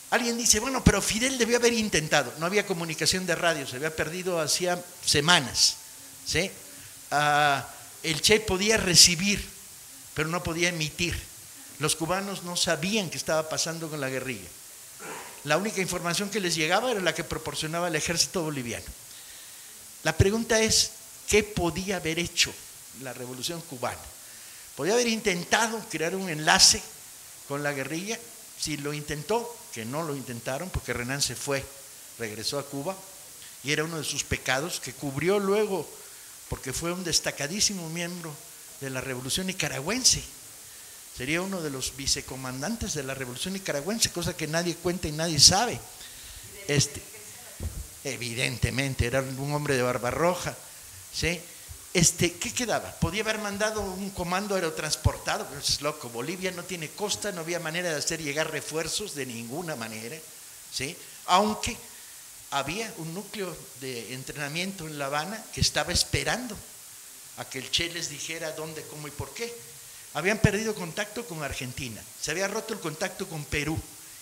Alguien dice, bueno, pero Fidel debió haber intentado. No había comunicación de radio, se había perdido hacía semanas, ¿sí? El Che podía recibir, pero no podía emitir. Los cubanos no sabían qué estaba pasando con la guerrilla. La única información que les llegaba era la que proporcionaba el ejército boliviano. La pregunta es, ¿qué podía haber hecho la revolución cubana? Podía haber intentado crear un enlace con la guerrilla. Si lo intentó, que no lo intentaron, porque Renán se fue, regresó a Cuba, y era uno de sus pecados que cubrió luego, porque fue un destacadísimo miembro de la revolución nicaragüense. Sería uno de los vicecomandantes de la revolución nicaragüense, cosa que nadie cuenta y nadie sabe. Evidentemente, era un hombre de barba roja, ¿sí? ¿Qué quedaba? Podía haber mandado un comando aerotransportado, pero es loco. Bolivia no tiene costa, no había manera de hacer llegar refuerzos de ninguna manera, ¿sí? Aunque había un núcleo de entrenamiento en La Habana que estaba esperando a que el Che les dijera dónde, cómo y por qué. Habían perdido contacto con Argentina, se había roto el contacto con Perú,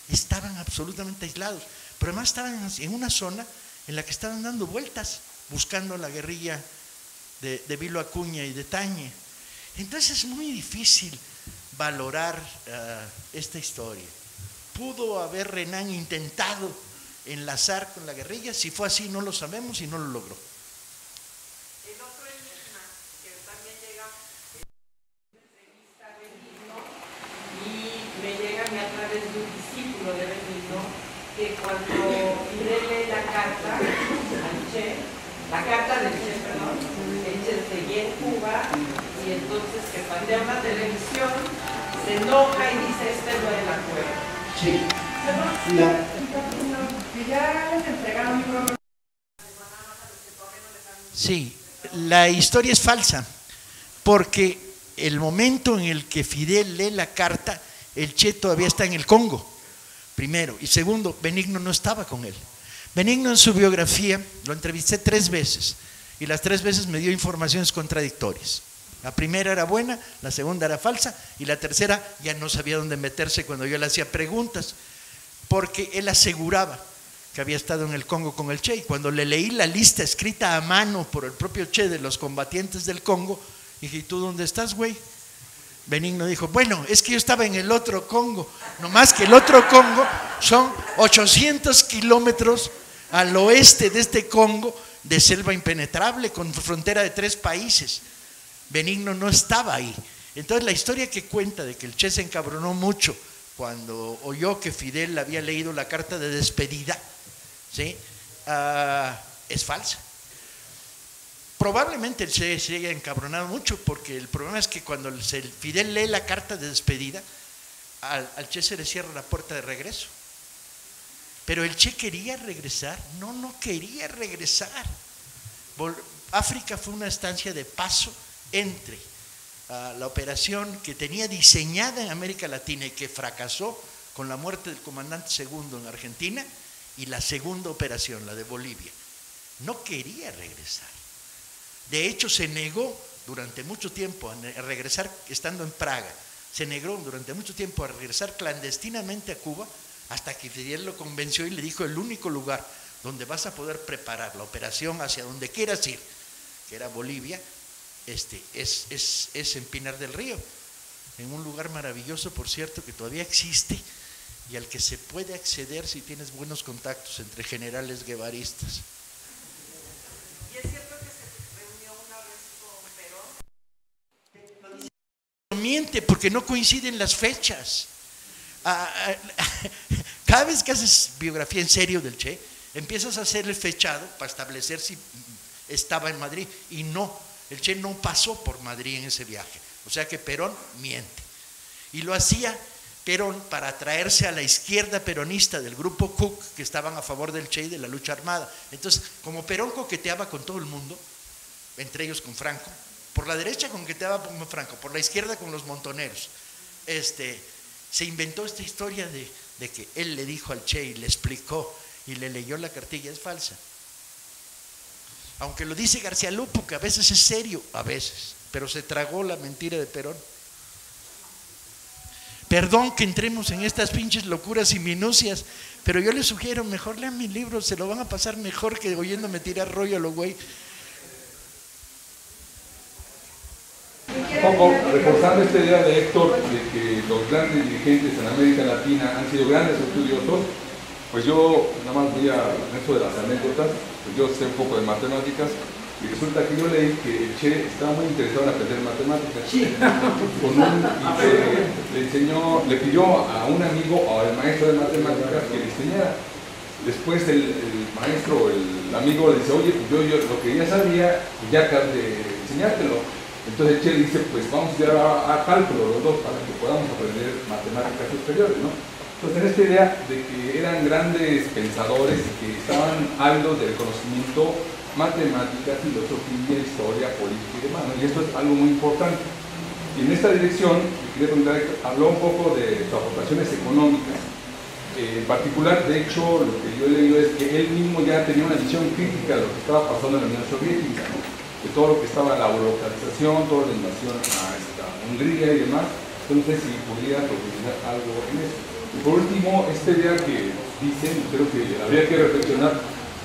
estaban absolutamente aislados, pero además estaban en una zona en la que estaban dando vueltas, buscando la guerrilla de Vilo Acuña y de Tañe. Entonces es muy difícil valorar esta historia. ¿Pudo haber Renán intentado enlazar con la guerrilla? Si fue así, no lo sabemos y no lo logró. El otro enigma que también llega en entrevista a Benigno, y me llega a mí a través de un discípulo de Benigno, que cuando Fidel lee la carta al Che, la carta del Che, perdón, el Che seguía en Cuba, y entonces que plantea una televisión, se enoja y dice, no es la cueva. Sí. Que ya les entregaron mi. Sí, la historia es falsa, porque el momento en el que Fidel lee la carta, el Che todavía está en el Congo, primero, y segundo, Benigno no estaba con él. Benigno en su biografía, lo entrevisté 3 veces, y las 3 veces me dio informaciones contradictorias. La primera era buena, la segunda era falsa, y la tercera ya no sabía dónde meterse cuando yo le hacía preguntas, porque él aseguraba que había estado en el Congo con el Che, y cuando le leí la lista escrita a mano por el propio Che de los combatientes del Congo, dije, ¿y tú dónde estás, güey? Benigno dijo, bueno, es que yo estaba en el otro Congo, nomás que el otro Congo son 800 kilómetros al oeste de este Congo, de selva impenetrable, con frontera de 3 países. Benigno no estaba ahí. Entonces la historia que cuenta de que el Che se encabronó mucho cuando oyó que Fidel había leído la carta de despedida ¿sí? Es falsa. Probablemente el Che se haya encabronado mucho, porque el problema es que cuando Fidel lee la carta de despedida, al Che se le cierra la puerta de regreso. Pero el Che quería regresar. No quería regresar. África fue una estancia de paso entre la operación que tenía diseñada en América Latina y que fracasó con la muerte del comandante segundo en Argentina, y la segunda operación, la de Bolivia. No quería regresar. De hecho, se negó durante mucho tiempo a regresar, estando en Praga, se negó durante mucho tiempo a regresar clandestinamente a Cuba, hasta que Fidel lo convenció y le dijo: el único lugar donde vas a poder preparar la operación hacia donde quieras ir, que era Bolivia, es en Pinar del Río, en un lugar maravilloso, por cierto, que todavía existe y al que se puede acceder si tienes buenos contactos entre generales guevaristas. ¿Y es cierto que se reunió una vez con Perón? Miente, porque no coinciden las fechas. Cada vez que haces biografía en serio del Che, empiezas a hacer el fechado para establecer si estaba en Madrid, y no, el Che no pasó por Madrid en ese viaje. O sea que Perón miente, y lo hacía Perón para atraerse a la izquierda peronista del grupo Cook, que estaban a favor del Che y de la lucha armada. Entonces, como Perón coqueteaba con todo el mundo, entre ellos con Franco, por la derecha coqueteaba con Franco, por la izquierda con los montoneros, se inventó esta historia de que él le dijo al Che y le explicó y le leyó la cartilla. Es falsa. Aunque lo dice García Lupo, que a veces es serio, a veces, pero se tragó la mentira de Perón. Perdón que entremos en estas pinches locuras y minucias, pero yo les sugiero, mejor lean mi libro, se lo van a pasar mejor que oyéndome tirar rollo a lo güey. Un poco reforzando esta idea de Héctor de que los grandes dirigentes en América Latina han sido grandes estudiosos, pues yo nada más voy a eso de las anécdotas. Pues yo sé un poco de matemáticas y resulta que yo leí que el Che estaba muy interesado en aprender matemáticas. Le pidió a un amigo, o al maestro de matemáticas, que le enseñara. Después el maestro, el amigo le dice: oye, pues yo lo que ya sabía, pues ya acabé de enseñártelo. Entonces el Che dice: pues vamos a estudiar a cálculo los dos para que podamos aprender matemáticas superiores, ¿no? Entonces, en esta idea de que eran grandes pensadores y que estaban ávidos del conocimiento, matemática, filosofía, historia, política y demás, ¿no? Y esto es algo muy importante. Y en esta dirección, quería preguntar, habló un poco de sus aportaciones económicas. En particular, de hecho, lo que yo he leído es que él mismo ya tenía una visión crítica de lo que estaba pasando en la Unión Soviética, ¿no? De todo lo que estaba en la burocratización, toda la invasión a Hungría y demás. Entonces, no sé si podría profundizar algo en eso. Y por último, esta idea que dicen, creo que habría que reflexionar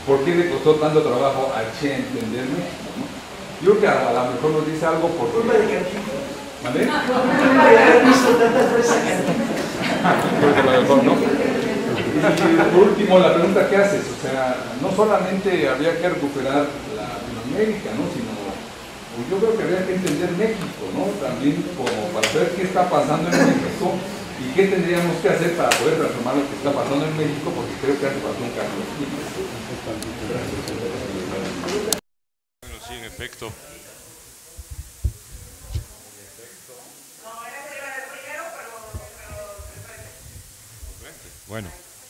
por qué le costó tanto trabajo a Che entender México, ¿no? Yo creo que a lo mejor nos dice algo porque... ¿Vale? Creo que a lo mejor, ¿no? Y por último, la pregunta que haces, o sea, no solamente habría que recuperar Latinoamérica, ¿no? Sino, pues yo creo que habría que entender México, ¿no? También como para saber qué está pasando en México y qué tendríamos que hacer para poder transformar lo que está pasando en México, porque creo que hace falta un cambio. Bueno, sí, en efecto.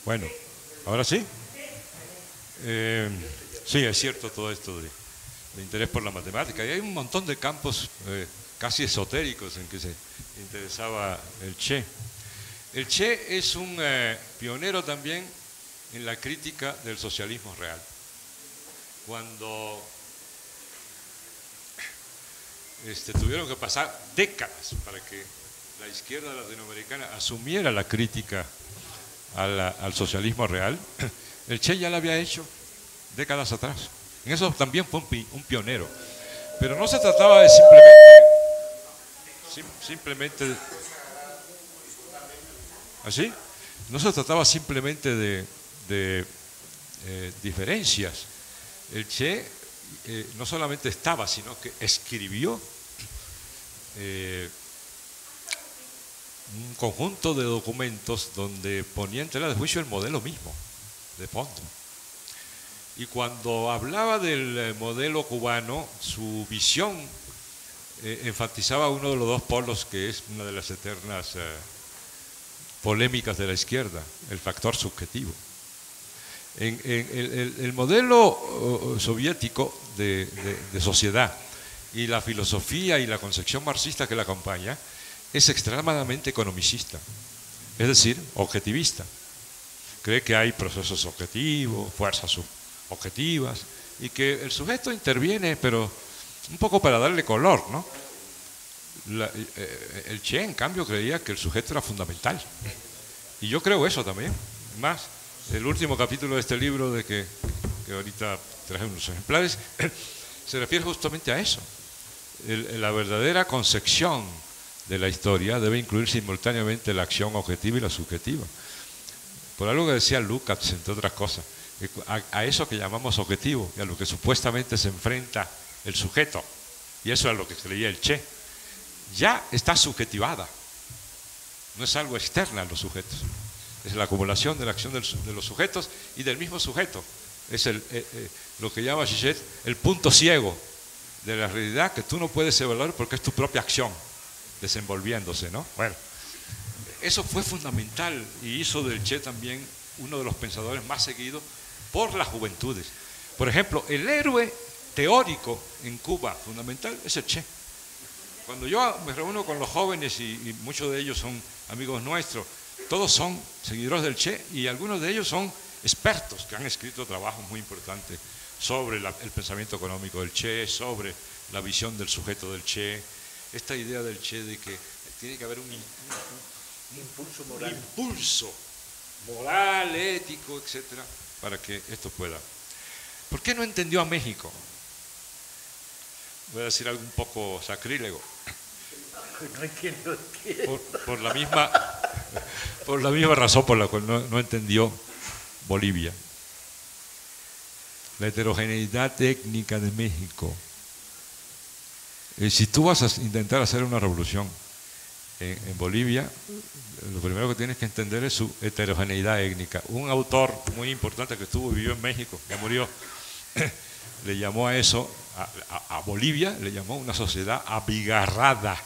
Bueno, ¿ahora sí? Sí, es cierto todo esto de interés por la matemática. Y hay un montón de campos casi esotéricos en que se interesaba el Che. El Che es un pionero también en la crítica del socialismo real. Cuando tuvieron que pasar décadas para que la izquierda latinoamericana asumiera la crítica al socialismo real, el Che ya lo había hecho décadas atrás. En eso también fue un pionero. Pero no se trataba de simplemente ¿así? No se trataba simplemente de diferencias. El Che no solamente estaba, sino que escribió un conjunto de documentos donde ponía en tela de juicio el modelo mismo, de fondo. Y cuando hablaba del modelo cubano, su visión enfatizaba uno de los dos polos que es una de las eternas polémicas de la izquierda, el factor subjetivo. El modelo soviético de sociedad y la filosofía y la concepción marxista que la acompaña es extremadamente economicista, es decir, objetivista. Cree que hay procesos objetivos, fuerzas objetivas, y que el sujeto interviene, pero un poco para darle color, ¿no? El Che, en cambio, creía que el sujeto era fundamental. Y yo creo eso también. Más, el último capítulo de este libro, que ahorita traje unos ejemplares, se refiere justamente a eso. La verdadera concepción de la historia debe incluir simultáneamente la acción objetiva y la subjetiva. Por algo que decía Lukács, entre otras cosas, a eso que llamamos objetivo y a lo que supuestamente se enfrenta el sujeto, y eso es lo que creía el Che, ya está subjetivada, no es algo externo a los sujetos, es la acumulación de la acción de los sujetos y del mismo sujeto, es lo que llama Zizek el punto ciego de la realidad que tú no puedes evaluar porque es tu propia acción desenvolviéndose, ¿no? Bueno, eso fue fundamental y hizo del Che también uno de los pensadores más seguidos por las juventudes. Por ejemplo, el héroe teórico en Cuba fundamental es el Che. Cuando yo me reúno con los jóvenes y muchos de ellos son amigos nuestros, todos son seguidores del Che y algunos de ellos son expertos que han escrito trabajos muy importantes sobre el pensamiento económico del Che, sobre la visión del sujeto del Che, esta idea del Che de que tiene que haber un impulso moral, ético, etcétera, para que esto pueda. ¿Por qué no entendió a México? Voy a decir algo un poco sacrílego. Por la misma razón por la cual no entendió Bolivia. La heterogeneidad étnica de México. Si tú vas a intentar hacer una revolución en Bolivia, lo primero que tienes que entender es su heterogeneidad étnica. Un autor muy importante que vivió en México, que murió, le llamó a eso, a Bolivia, le llamó una sociedad abigarrada.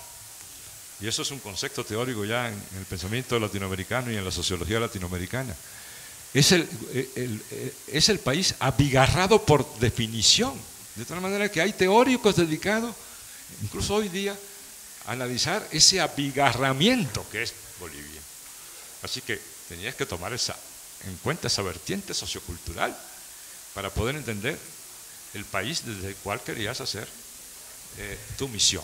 Y eso es un concepto teórico ya en el pensamiento latinoamericano y en la sociología latinoamericana. Es el país abigarrado por definición. De tal manera que hay teóricos dedicados, incluso hoy día, a analizar ese abigarramiento que es Bolivia. Así que tenías que tomar en cuenta esa vertiente sociocultural para poder entender el país desde el cual querías hacer tu misión.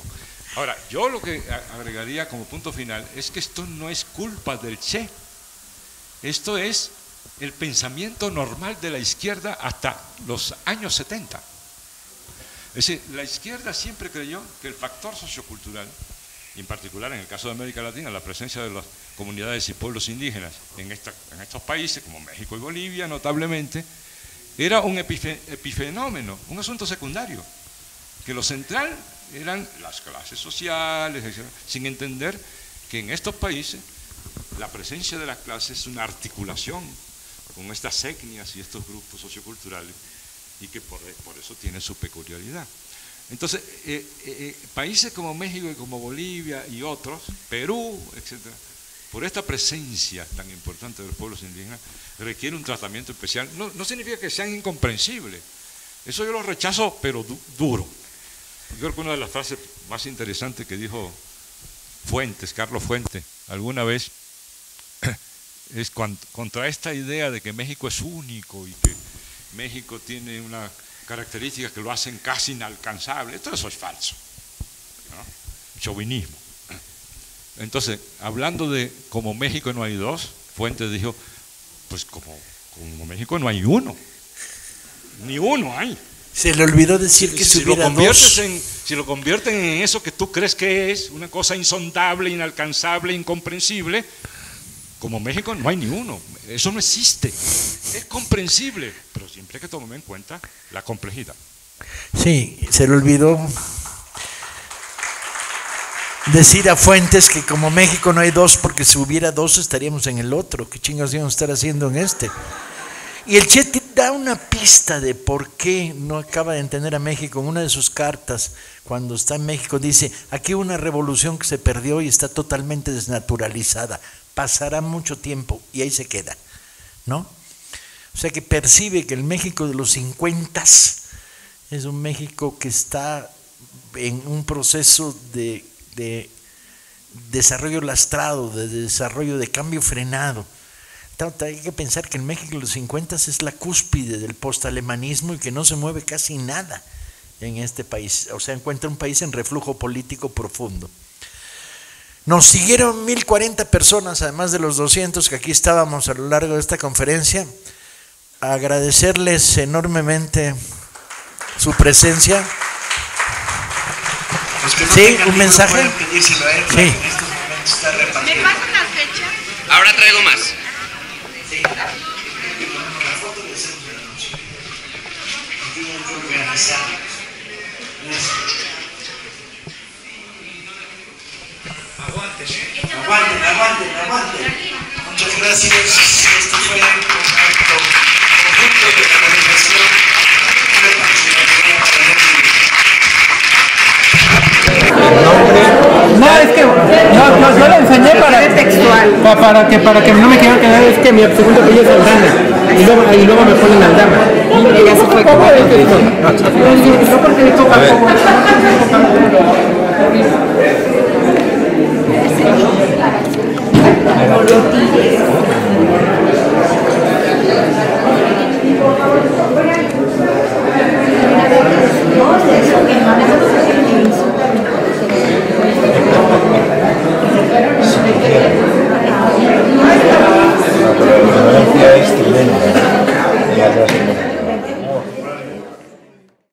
Ahora, yo lo que agregaría como punto final es que esto no es culpa del Che, esto es el pensamiento normal de la izquierda hasta los años 70. Es decir, la izquierda siempre creyó que el factor sociocultural, y en particular en el caso de América Latina, la presencia de las comunidades y pueblos indígenas en estos países, como México y Bolivia notablemente, era un epifenómeno, un asunto secundario, que lo central eran las clases sociales, etc., sin entender que en estos países la presencia de las clases es una articulación con estas etnias y estos grupos socioculturales y que por eso tiene su peculiaridad. Entonces, países como México y como Bolivia y otros, Perú, etcétera, por esta presencia tan importante de los pueblos indígenas, requiere un tratamiento especial. No significa que sean incomprensibles, eso yo lo rechazo, pero duro. Yo creo que una de las frases más interesantes que dijo Carlos Fuentes, alguna vez, es contra esta idea de que México es único y que México tiene una característica que lo hacen casi inalcanzable. Todo eso es falso, ¿no? Chauvinismo. Entonces, hablando de como México no hay dos, Fuentes dijo, pues como México no hay uno, ni uno hay. Se le olvidó decir que si hubiera dos. Si lo convierten en eso que tú crees que es, una cosa insondable, inalcanzable, incomprensible, como México no hay ni uno, eso no existe, es comprensible, pero siempre hay que tomar en cuenta la complejidad. Sí, se le olvidó decir a Fuentes que como México no hay dos, porque si hubiera dos estaríamos en el otro, ¿qué chingados íbamos a estar haciendo en este? Y el Che da una pista de por qué no acaba de entender a México. En una de sus cartas, cuando está en México, dice, aquí hubo una revolución que se perdió y está totalmente desnaturalizada. Pasará mucho tiempo y ahí se queda, ¿no? O sea que percibe que el México de los 50 es un México que está en un proceso de desarrollo lastrado, de desarrollo de cambio frenado. Hay que pensar que el México de los 50 es la cúspide del postalemanismo y que no se mueve casi nada en este país. O sea, encuentra un país en reflujo político profundo. Nos siguieron 1040 personas, además de los 200 que aquí estábamos a lo largo de esta conferencia. Agradecerles enormemente su presencia. Sí, un mensaje. Sí. ¿Me pasan las fechas? Ahora traigo más. Aguanten. Muchas gracias. Esto fue un acto conjunto de la organización No, es que yo lo enseñé para que no me quieran quedar, es que mi segundo apellido es Aldana y luego me ponen Aldama. Ella se fue como no porque le toca como